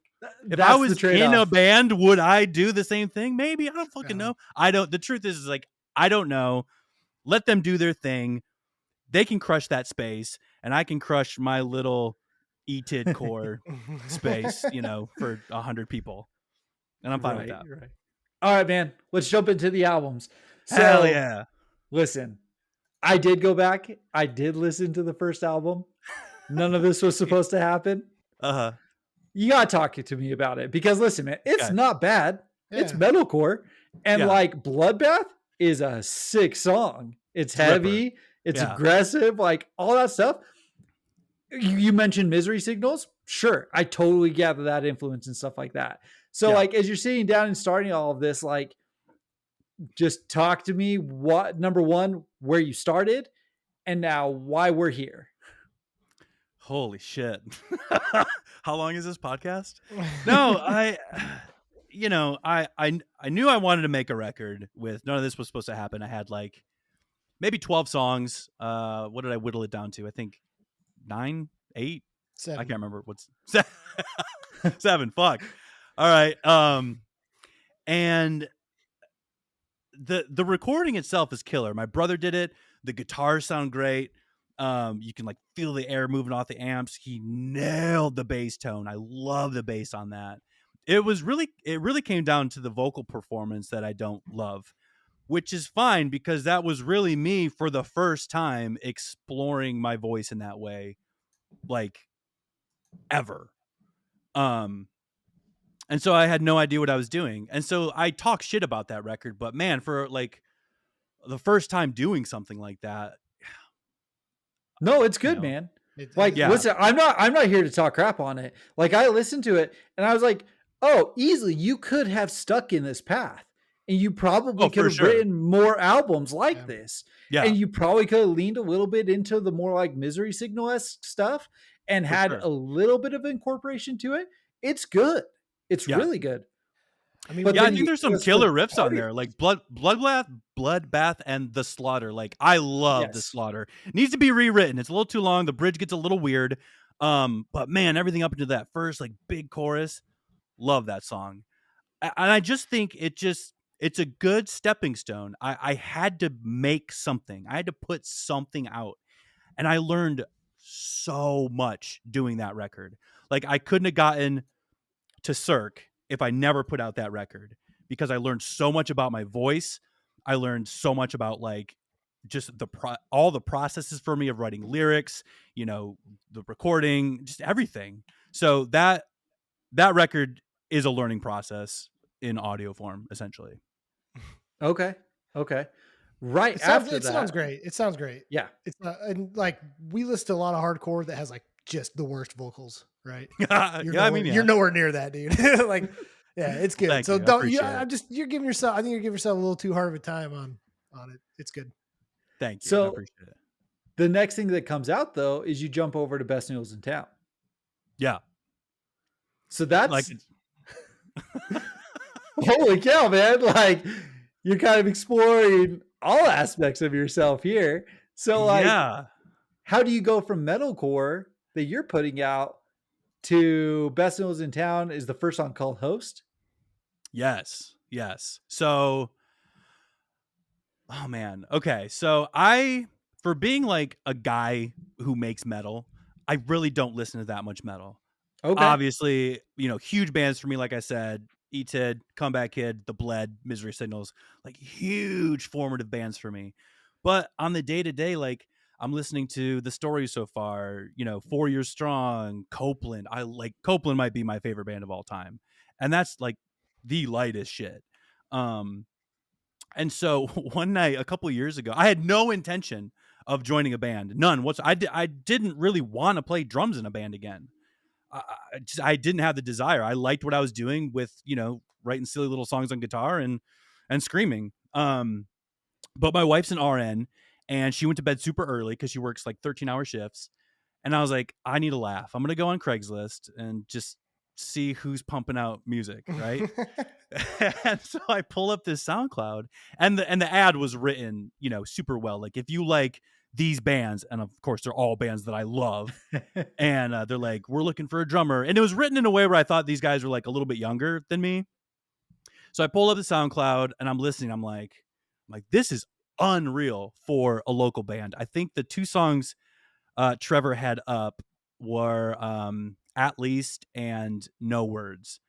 if I That's the was in a trade-off. band, would I do the same thing? Maybe. I don't fucking Uh-huh. know. I don't. The truth is like I don't know. Let them do their thing. They can crush that space, and I can crush my little ETID core space, you know, for 100 people, and I'm fine with that. Right. All right, man. Let's jump into the albums. Hell So yeah. listen, I did go back. I did listen to the first album. None of this was supposed to happen. Uh-huh. You gotta talk to me about it, because listen, man, it's Okay. not bad. It's Yeah. metalcore, and Yeah. like Bloodbath is a sick song. It's a ripper. heavy, it's Yeah. aggressive, like all that stuff. You mentioned Misery Signals. Sure, I totally gather that influence and stuff like that. So Yeah. like as you're sitting down and starting all of this, like just talk to me, what, number one, where you started, and now why we're here. Holy shit. How long is this podcast? No, I knew I wanted to make a record with none of this was supposed to happen. I had like maybe 12 songs. What did I whittle it down to? I think 9, 8. I 7. can't remember what's 7. Fuck. All right. And the recording itself is killer. My brother did it. The guitars sound great. You can like feel the air moving off the amps. He nailed the bass tone. I love the bass on that. It really came down to the vocal performance that I don't love, which is fine because that was really me for the first time exploring my voice in that way, like ever. And so I had no idea what I was doing. And so I talk shit about that record, but man, for like the first time doing something like that, No, it's you good, know, man. Like, Yeah. listen, I'm not here to talk crap on it. Like, I listened to it and I was like, oh, easily you could have stuck in this path, and you probably Oh, could for have sure. written more albums like Yeah. this. Yeah, And you probably could have leaned a little bit into the more like Misery Signal-esque stuff and for had sure. a little bit of incorporation to it. It's good. It's Yeah. really good. I mean, But Yeah, I then think you there's give some us the killer riffs on party. there, like Bloodbath, and The Slaughter. Like, I love The Yes. Slaughter. It needs to be rewritten. It's a little too long. The bridge gets a little weird. But man, everything up into that first like big chorus, love that song. And I just think it's a good stepping stone. I had to make something. I had to put something out. And I learned so much doing that record. Like, I couldn't have gotten to Cirque if I never put out that record, because I learned so much about my voice. I learned so much about like just all the processes for me of writing lyrics, the recording, just everything. So that record is a learning process in audio form, essentially. Okay. Okay. Right after It sounds that, great. It sounds great. yeah. It's and like we listen to a lot of hardcore that has like just the worst vocals, right? Yeah, I mean, You're yeah. nowhere near that, dude. Like, yeah, it's good. Thank So you. I don't you? appreciate it. I'm just you're giving yourself. I think you're giving yourself a little too hard of a time on it. It's good. Thank you. I So appreciate it. the next thing that comes out though is you jump over to Best Noodles in Town. Yeah. So Like, that's holy cow, man. Like, you're kind of exploring all aspects of yourself here. So like, yeah. how do you go from metalcore that you're putting out to Best Noodles in Town is the first song called Host? Yes. So, oh man. Okay. So for being like a guy who makes metal, I really don't listen to that much metal. Okay. Obviously, huge bands for me, like I said, E-Tid, Comeback Kid, The Bled, Misery Signals, like huge formative bands for me. But on the day to day, like I'm listening to The Story so far, 4 Years Strong, Copeland. I like Copeland might be my favorite band of all time. And that's like the lightest shit. And so one night a couple years ago, I had no intention of joining a band. None. I didn't really want to play drums in a band again. I didn't have the desire. I liked what I was doing with, writing silly little songs on guitar and screaming. But my wife's an RN and she went to bed super early because she works like 13-hour shifts. And I was like, I need a laugh. I'm going to go on Craigslist and just see who's pumping out music, right? And so I pull up this SoundCloud, and the ad was written, super well. Like, if you like these bands, and of course they're all bands that I love, and they're like, we're looking for a drummer, and it was written in a way where I thought these guys were like a little bit younger than me. So I pull up the SoundCloud and I'm listening. I'm like, this is unreal for a local band. I think the 2 songs Trevor had up were At Least and No Words.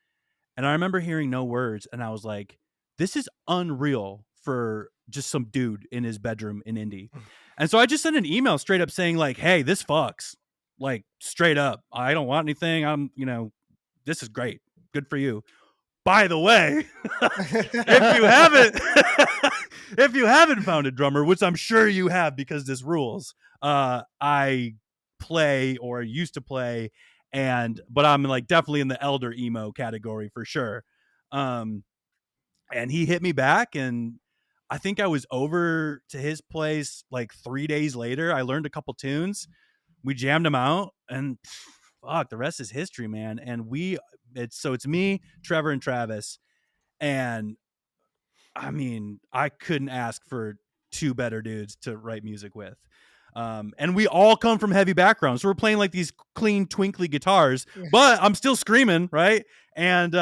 And I remember hearing No Words and I was like, this is unreal for just some dude in his bedroom in Indy. And so I just sent an email straight up saying like, hey, this fucks. Like, straight up. I don't want anything. This is great. Good for you. By the way, if you haven't found a drummer, which I'm sure you have because this rules, I play or used to play, but I'm like definitely in the elder emo category for sure. And he hit me back, and I think I was over to his place like 3 days later. I learned a couple tunes, we jammed them out, and fuck, the rest is history, man. And it's me, Trevor, and Travis, and I mean, I couldn't ask for two better dudes to write music with. And we all come from heavy backgrounds. So we're playing like these clean, twinkly guitars, but I'm still screaming, right? And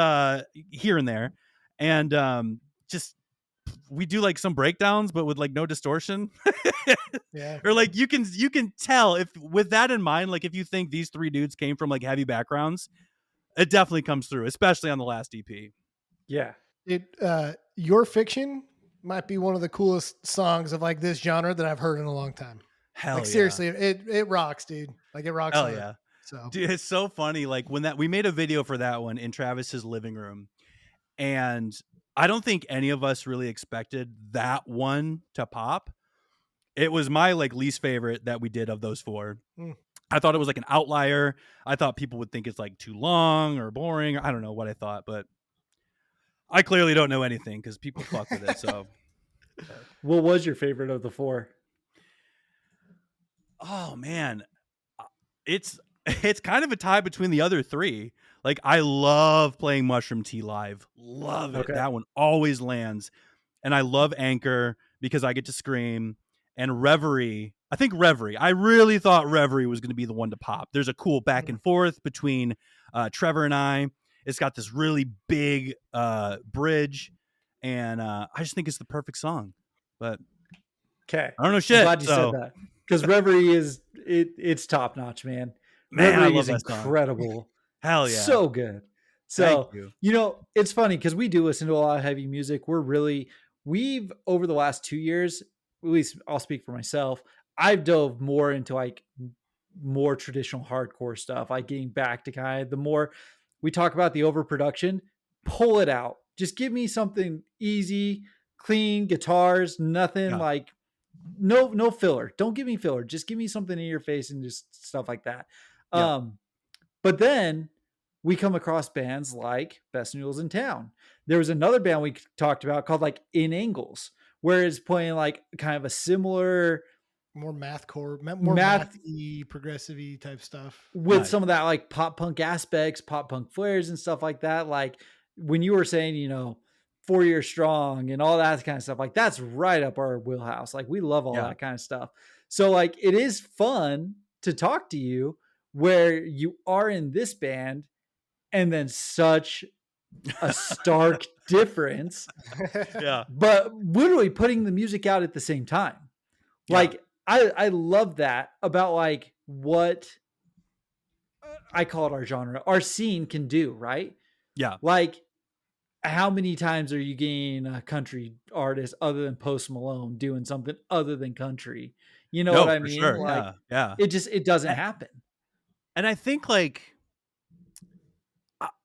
here and there. And just we do like some breakdowns, but with like no distortion. Yeah. Or like you can tell, if with that in mind, like if you think these three dudes came from like heavy backgrounds, it definitely comes through, especially on the last EP. Yeah. Your Fiction might be one of the coolest songs of like this genre that I've heard in a long time. Hell Like yeah. seriously, it rocks, dude. Like it rocks. Hell hard. yeah. So Dude, it's so funny. Like when we made a video for that one in Travis's living room, and I don't think any of us really expected that one to pop. It was my like least favorite that we did of those four. I thought it was like an outlier. I thought people would think it's like too long or boring. I don't know what I thought, but I clearly don't know anything because people fuck with it. So, What was your favorite of the four? oh man, it's kind of a tie between the other three. Like I love playing Mushroom Tea live. Love it. Okay. That one always lands. And I love Anchor because I get to scream. And Reverie, I really thought Reverie was going to be the one to pop. There's a cool back and forth between Trevor and I. It's got this really big bridge, and I just think it's the perfect song. But Okay. I don't know shit. I'm glad you said that, because Reverie it's top notch, man. Man, I Reverie love is that song. incredible. Hell yeah. So good. So, Thank you. it's funny because we do listen to a lot of heavy music. We've over the last 2 years, at least I'll speak for myself, I've dove more into like more traditional hardcore stuff, like getting back to kind of the more we talk about the overproduction, pull it out. Just give me something easy, clean guitars, nothing like no filler. Don't give me filler. Just give me something in your face and just stuff like that. Yeah. But then we come across bands like Best Noodles in Town. There was another band we talked about called like In Angles, where it's playing like kind of a similar more mathcore, more mathy, progressive-y type stuff with some of that like pop punk aspects, pop punk flares and stuff like that. Like when you were saying, 4 Years Strong and all that kind of stuff, like that's right up our wheelhouse. Like we love all that kind of stuff. So like it is fun to talk to you where you are in this band and then such a stark difference. Yeah. But literally putting the music out at the same time. Like I love that about like what I call it our genre, our scene can do, right? Yeah. Like how many times are you getting a country artist other than Post Malone doing something other than country? You know what I mean? Sure. Like yeah. it doesn't happen. And I think like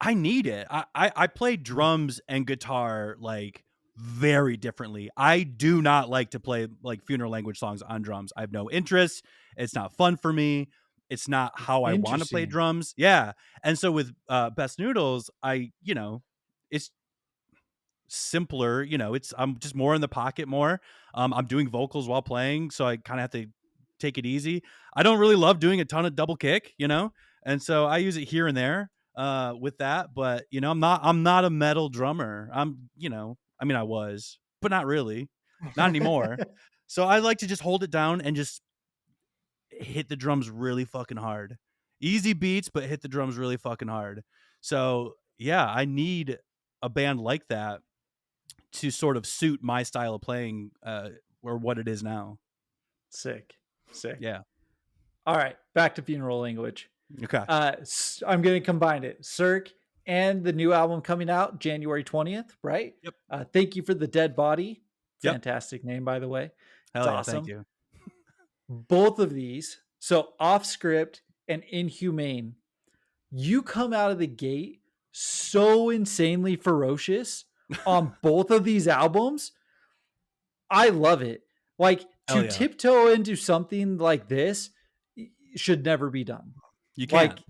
I need it. I play drums and guitar like very differently. I do not like to play like funeral language songs on drums. I have no interest. It's not fun for me. It's not how I want to play drums. Yeah. And so with Best Noodles, it's simpler, I'm just more in the pocket more. I'm doing vocals while playing, so I kind of have to take it easy. I don't really love doing a ton of double kick, and so I use it here and there with that. But I'm not a metal drummer. I was, but not really, not anymore. So I like to just hold it down and just hit the drums really fucking hard. Easy beats, but hit the drums really fucking hard. So yeah, I need a band like that to sort of suit my style of playing or what it is now. Sick. Yeah. All right, back to funeral language. Okay. I'm going to combine it. Cirque and the new album coming out January 20th, right? Yep. Thank You for the Dead Body. Fantastic name, by the way. Hell it's yeah, awesome. Thank you. Both of these, so Off Script and Inhumane, you come out of the gate so insanely ferocious on both of these albums. I love it. Like to tiptoe into something like this should never be done. You can't. Like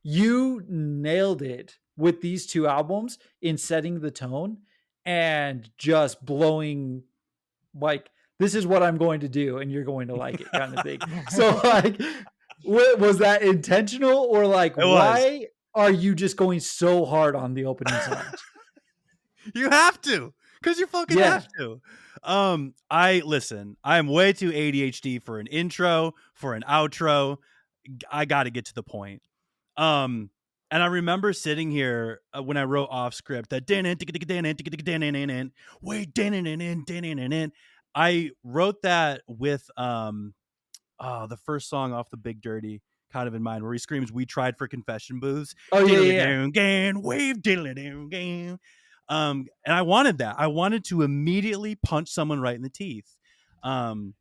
you nailed it with these two albums in setting the tone and just blowing like this is what I'm going to do and you're going to like it kind of thing. So like Was that intentional, or like, It was. why are you just going so hard on the opening songs? You have to, because you fucking Yeah. have to. I listen. I am way too ADHD for an intro, for an outro. I got to get to the point. Um, and I remember sitting here when I wrote off script that wait, I wrote that with the first song off the Big Dirty kind of in mind, where he screams, "We tried for confession booths, Oh yeah, diddly yeah, yeah. down gang, wave diddly down gang." And I wanted that. I wanted to immediately punch someone right in the teeth. So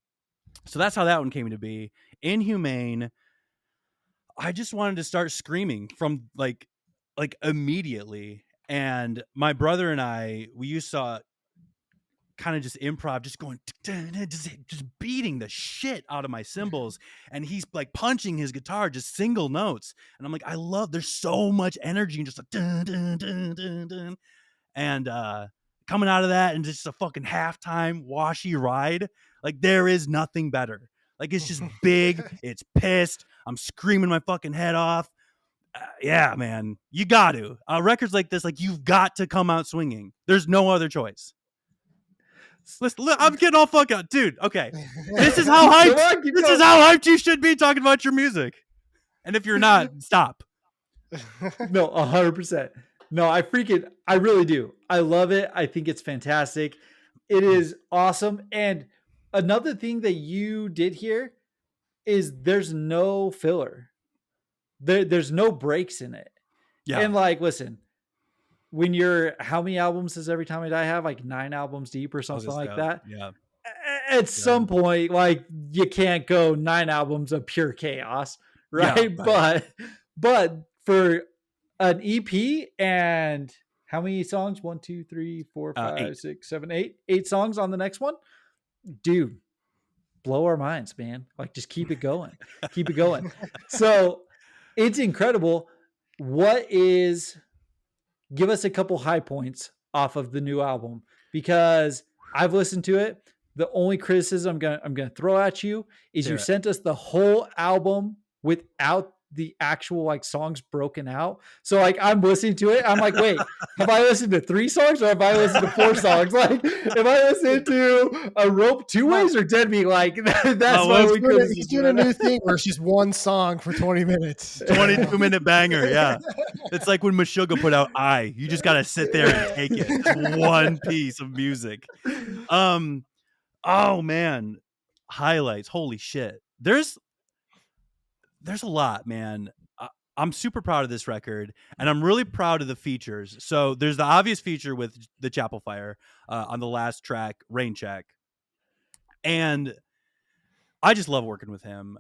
that's how that one came to be. Inhumane. I just wanted to start screaming from like immediately. And my brother and I, we used to kind of just improv, just going, just beating the shit out of my cymbals. And he's like punching his guitar, just single notes. And I'm like, there's so much energy and just like, dun, dun, dun, dun, dun. And coming out of that and just a fucking halftime washy ride, like there is nothing better. Like it's just big, it's pissed. I'm screaming my fucking head off. Yeah, man, you got to. Records like this, like you've got to come out swinging. There's no other choice. Listen, I'm getting all fucked up, dude. Okay, this is how Come hyped. on, keep This is going. how hyped you should be talking about your music. And if you're not, stop. No, 100%. No, I really do. I love it. I think it's fantastic. It is awesome. And another thing that you did here is there's no filler. There's no breaks in it. Yeah, And like, listen, when you're how many albums does Every Time I Die have? Like 9 albums deep or I was something just like that. yeah, At yeah, some point, like you can't go 9 albums of pure chaos, yeah. right? Right. But for an EP and how many songs? One, two, three, four, five, 8. 6, 7, 8. 8 songs on the next one, dude. Blow our minds, man. Like just keep it going, keep it going. So it's incredible. What is give us a couple high points off of the new album, because I've listened to it. The only criticism I'm gonna throw at you is you Hear it. sent us the whole album without the actual like songs broken out. So like I'm listening to it, I'm like, wait, have I listened to 3 songs or have I listened to 4 songs? Like, if I listened to a rope two No, ways or dead me, like that's Oh, my well, only he's criticism. doing a new thing where it's just one song for 20 minutes. 22-minute banger. Yeah, it's like when Meshuggah put out "I." You just gotta sit there and take it. It's one piece of music. Oh man, highlights. Holy shit. There's a lot, man. I'm super proud of this record, and I'm really proud of the features. So there's the obvious feature with the Chapel Fire on the last track, Rain Check, and I just love working with him.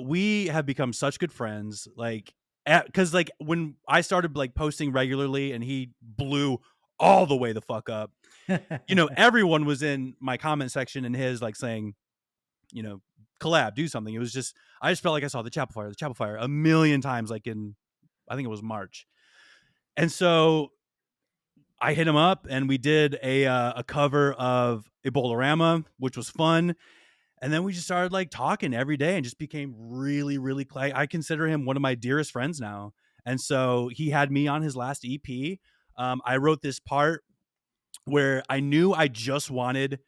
We have become such good friends. Like, because like when I started like posting regularly, and he blew all the way the fuck up. You know, everyone was in my comment section and his like saying, you know, collab, do something. It was just I just felt like I saw the Chapel Fire a million times, like in I think it was March. And so I hit him up and we did a cover of Ebola-rama, which was fun. And then we just started like talking every day and just became really, really close. I consider him one of my dearest friends now. And so he had me on his last EP. I wrote this part where I knew I just wanted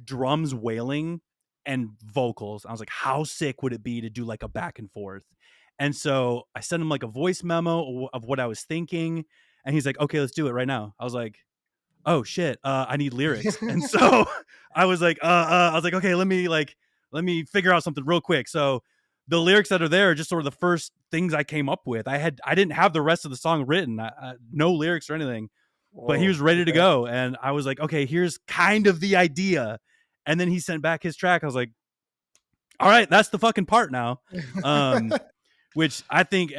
drums wailing and vocals. I was like, how sick would it be to do like a back and forth? And so I sent him like a voice memo of what I was thinking. And he's like, okay, let's do it right now. I was like, oh shit, I need lyrics. And so I was like, okay, let me figure out something real quick. So the lyrics that are there are just sort of the first things I came up with. I didn't have the rest of the song written, no lyrics or anything, but he Whoa, was ready to okay. go. And I was like, okay, here's kind of the idea. And then he sent back his track. I was like, all right, that's the fucking part now. Which I think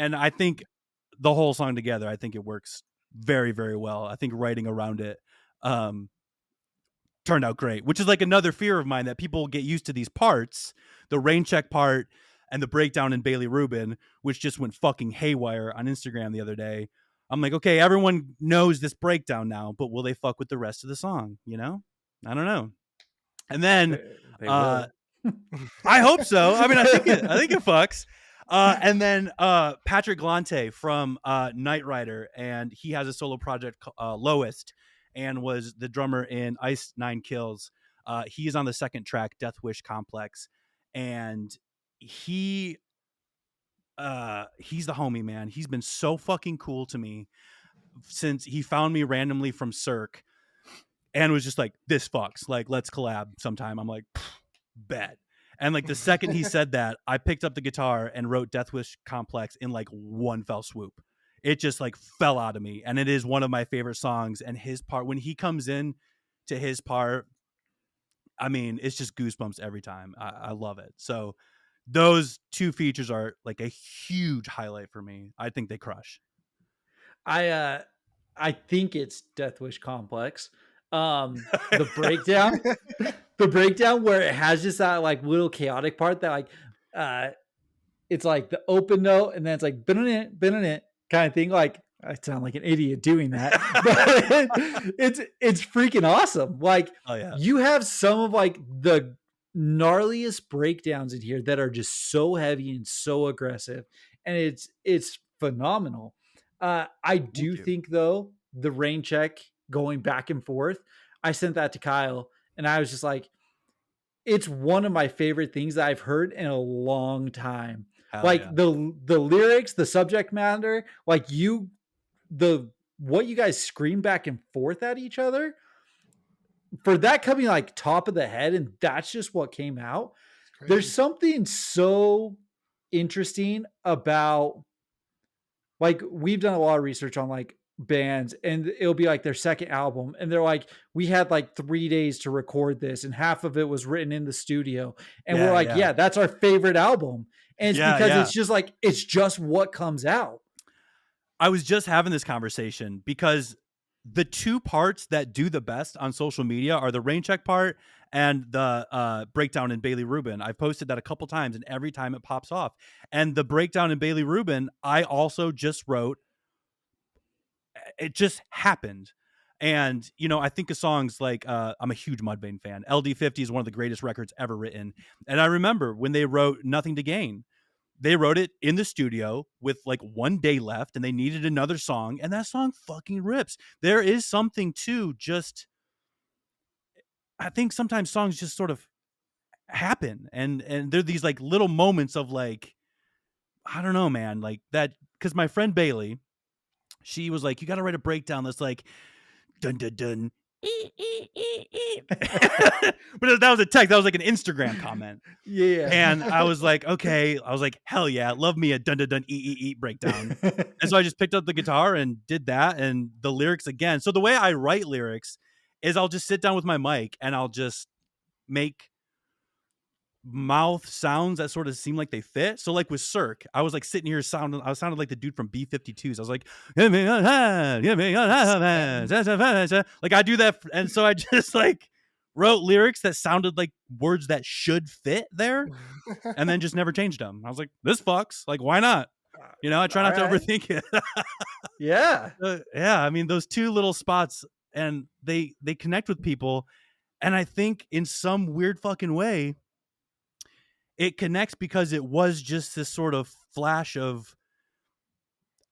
the whole song together, I think it works very, very well. I think writing around it turned out great, which is like another fear of mine, that people get used to these parts, the rain check part and the breakdown in Bailey Rubin, which just went fucking haywire on Instagram the other day. I'm like, okay, everyone knows this breakdown now, but will they fuck with the rest of the song? You know, I don't know. And then They uh will. I hope so. I mean, I think it fucks. And then Patrick Glante from Knight Rider, and he has a solo project Lowest, and was the drummer in Ice Nine Kills. He is on the second track, Death Wish Complex, and he he's the homie, man. He's been so fucking cool to me since he found me randomly from Cirque and was just like, this fucks, like, let's collab sometime. I'm like, bet. And like the second he said that, I picked up the guitar and wrote Death Wish Complex in like one fell swoop. It just like fell out of me, and it is one of my favorite songs. And his part, when he comes in to his part, I mean, it's just goosebumps every time. I love it. So those two features are like a huge highlight for me. I think they crush. I think it's Death Wish Complex. The breakdown, the breakdown where it has just that like little chaotic part that like it's like the open note and then it's like been it kind of thing. Like I sound like an idiot doing that, but it's freaking awesome. Like Oh yeah. you have some of like the gnarliest breakdowns in here that are just so heavy and so aggressive, and it's phenomenal. I do think though the rain check going back and forth, I sent that to Kyle and I was just like, it's one of my favorite things that I've heard in a long time. Hell Like yeah. the lyrics, the subject matter, like the what you guys scream back and forth at each other, for that coming like top of the head, and that's just what came out. There's something so interesting about, like, we've done a lot of research on like bands, and it'll be like their second album and they're like, we had like 3 days to record this and half of it was written in the studio, and we're like, yeah, that's our favorite album. And it's because it's just like, it's just what comes out. I was just having this conversation because the two parts that do the best on social media are the rain check part and the breakdown in Bailey Rubin. I've posted that a couple times, and every time it pops off. And the breakdown in Bailey Rubin, I also just wrote. It just happened. And, you know, I think of songs like, I'm a huge Mudvayne fan. LD50 is one of the greatest records ever written. And I remember when they wrote Nothing to Gain, they wrote it in the studio with like 1 day left and they needed another song. And that song fucking rips. There is something to just, I think sometimes songs just sort of happen. And they're these like little moments of like, I don't know, man, like that. Cause my friend Bailey, she was like, you got to write a breakdown that's like, dun dun dun. But that was a text. That was like an Instagram comment. Yeah. And I was like, okay. I was like, hell yeah, love me a dun dun dun breakdown. And so I just picked up the guitar and did that, and the lyrics again. So the way I write lyrics is I'll just sit down with my mic and I'll just make mouth sounds that sort of seem like they fit. So like with Cirque, I was like sitting here I sounded like the dude from B-52s. I was like, like I do that. And so I just like wrote lyrics that sounded like words that should fit there, and then just never changed them. I was like, this fucks. Like, why not? You know, I try not to overthink it. Yeah. Yeah. I mean, those two little spots, and they connect with people. And I think in some weird fucking way, it connects because it was just this sort of flash of,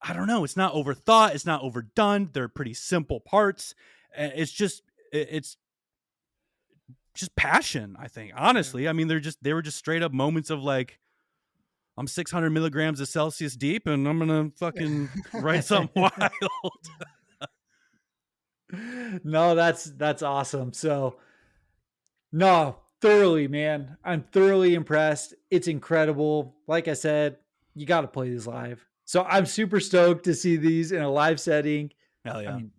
I don't know, it's not overthought, it's not overdone. They're pretty simple parts. It's just passion, I think. Honestly, I mean, they were just straight up moments of like, I'm 600 milligrams of Celsius deep and I'm gonna fucking write something wild. No, that's awesome. So no, thoroughly, man. I'm thoroughly impressed. It's incredible. Like I said, you got to play these live. So I'm super stoked to see these in a live setting. Hell yeah. I mean,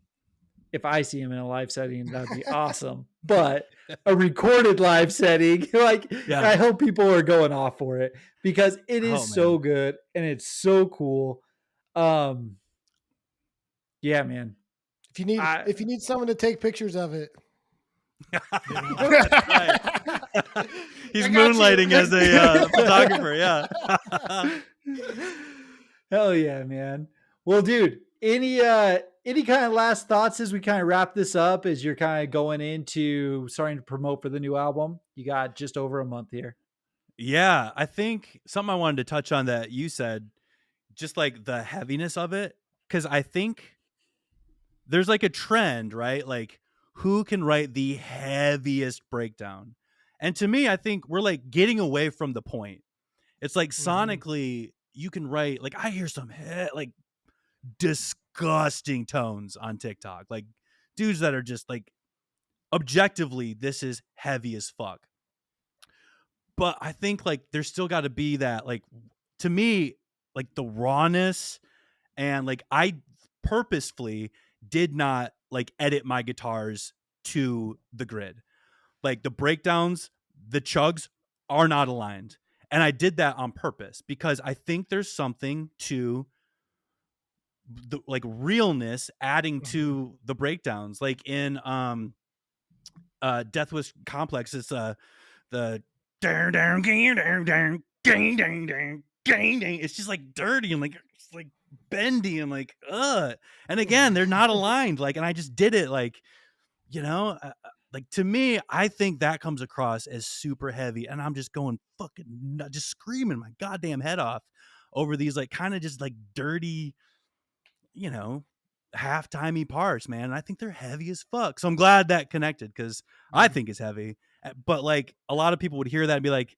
if I see them in a live setting, that'd be awesome. But a recorded live setting, like, Yeah. I hope people are going off for it because it is so good and it's so cool. Yeah, man. If you need someone to take pictures of it. He's moonlighting as a photographer. Yeah. Hell yeah, man. Well, dude, any kind of last thoughts as we kind of wrap this up, as you're kind of going into starting to promote for the new album? You got just over a month here. Yeah, I think something I wanted to touch on that you said, just like the heaviness of it, because I think there's like a trend, right? Like who can write the heaviest breakdown? And to me, I think we're like getting away from the point. It's like Mhm. sonically, you can write like I hear some like disgusting tones on TikTok, like dudes that are just like objectively, this is heavy as fuck. But I think like there's still got to be that like to me like the rawness and like I purposefully did not like edit my guitars to the grid. Like the breakdowns, the chugs are not aligned. And I did that on purpose because I think there's something to the like realness adding Mhm. to the breakdowns. Like in Death Wish Complex, it's the down down down down down dang dang dang dang dang. It's just like dirty and like it's like bendy and like and again they're not aligned like and I just did it like you know like to me I think that comes across as super heavy and I'm just going fucking just screaming my goddamn head off over these like kind of just like dirty you know half-timey parts, man, and I think they're heavy as fuck, so I'm glad that connected because I Mhm. think it's heavy. But like a lot of people would hear that and be like,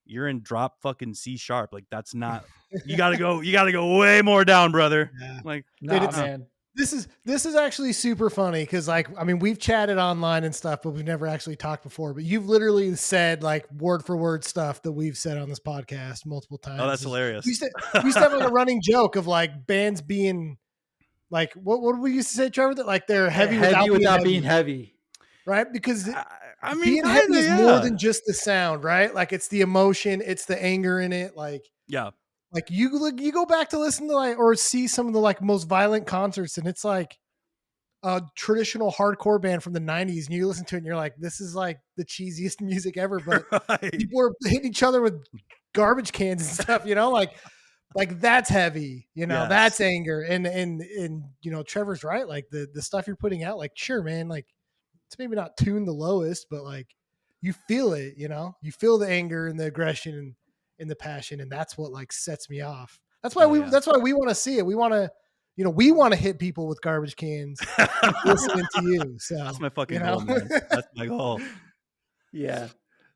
you're in drop fucking C sharp. Like that's not you gotta go way more down, brother. Yeah. Like, Dude, Nah, it's no. man. this is actually super funny because like I mean we've chatted online and stuff, but we've never actually talked before. But you've literally said like word for word stuff that we've said on this podcast multiple Oh, times. that's We hilarious. used to we used to have like a running joke of like bands being like what we used to say, Trevor, that like they're heavy Heavy without being without being heavy, heavy. right? Because I, I mean being heavy kinda, is more yeah. than just the sound, right? Like it's the emotion, it's the anger in it, Yeah. like you go back to listen to like or see some of the like most violent concerts, and it's like a traditional hardcore band from the 90s, and you listen to it and you're like, this is like the cheesiest music ever, but Right. people are hitting each other with garbage cans and stuff, like that's heavy, Yes. that's anger. And Trevor's right. Like the stuff you're putting out, like, sure, man, like it's maybe not tuned the lowest, but like you feel it, you feel the anger and the aggression and the passion. And that's what like sets me off. That's why Hell we, yeah. that's why we want to see it. We want to hit people with garbage cans listening to you. That's So, my fucking goal, man. That's my goal. Yeah.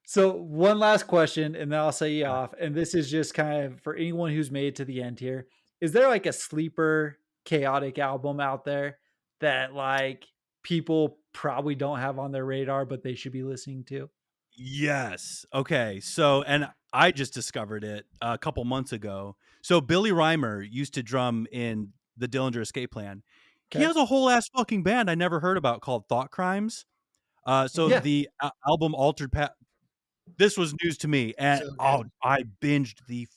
So one last question, and then I'll say you off. And this is just kind of for anyone who's made it to the end here. Is there like a sleeper chaotic album out there that like people probably don't have on their radar, but they should be listening to? Yes. Okay. So, and I just discovered it a couple months ago. So, Billy Reimer used to drum in the Dillinger Escape Plan. He Okay. has a whole ass fucking band I never heard about called Thought Crimes. So Mhm. Yeah. the album Altered Path. This was news to me, and So oh, good. I binged the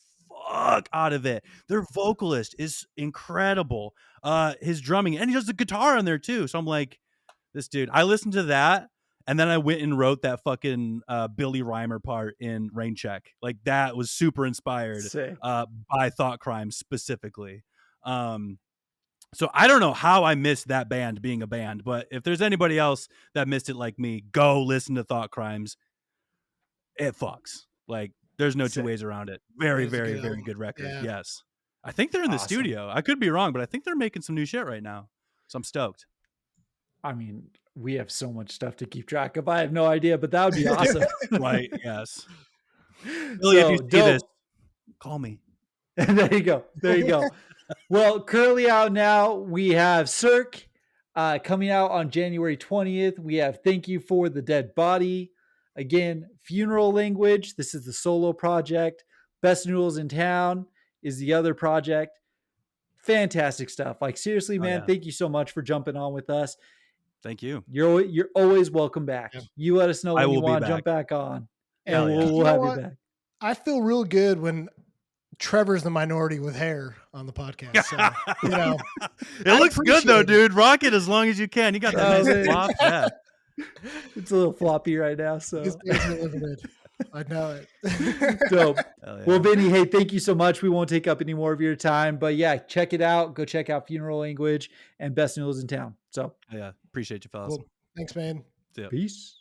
fuck out of it. Their vocalist is incredible. His drumming, and he does the guitar on there too. So I'm like, this dude. I listened to that, and then I went and wrote that fucking Billy Reimer part in Rain Check. Like that was super inspired Sick. by Thought Crimes specifically. Um, so I don't know how I missed that band being a band, but if there's anybody else that missed it like me, go listen to Thought Crimes. It fucks. Like there's no two Sick. ways around it. It Very, was a very, good very album. good record. Yeah. Yes. I think they're in the Awesome. studio. I could be wrong, but I think they're making some new shit right now. So I'm stoked. I mean, we have so much stuff to keep track of. I have no idea, but that would be awesome. Right. Yes. Billy, if you So see this, dope. call me. There you go. There you go. Well, currently out now, we have Cirque coming out on January 20th. We have Thank You for the Dead Body. Again, Funeral Language. This is the solo project. Best Noodles in Town is the other project. Fantastic stuff. Like, seriously, Oh man, yeah. thank you so much for jumping on with us. Thank you. You're always welcome back. Yeah. You let us know I when you will be want to back. jump back on, and And Hell yeah. we'll you know have you what? back. I feel real good when Trevor's the minority with hair on the podcast. So, It I looks good though, appreciate it. dude. Rock it as long as you can. You got that Oh nice man, flop. Yeah. it's a little floppy right now. These So days are limited. I know it. dope. Hell yeah. Well, Vinny, hey, thank you so much. We won't take up any more of your time, but yeah, check it out. Go check out Funeral Language and Best Noodles in Town. So Hell yeah. Appreciate you, fellas. Cool. Thanks, man. See ya. peace.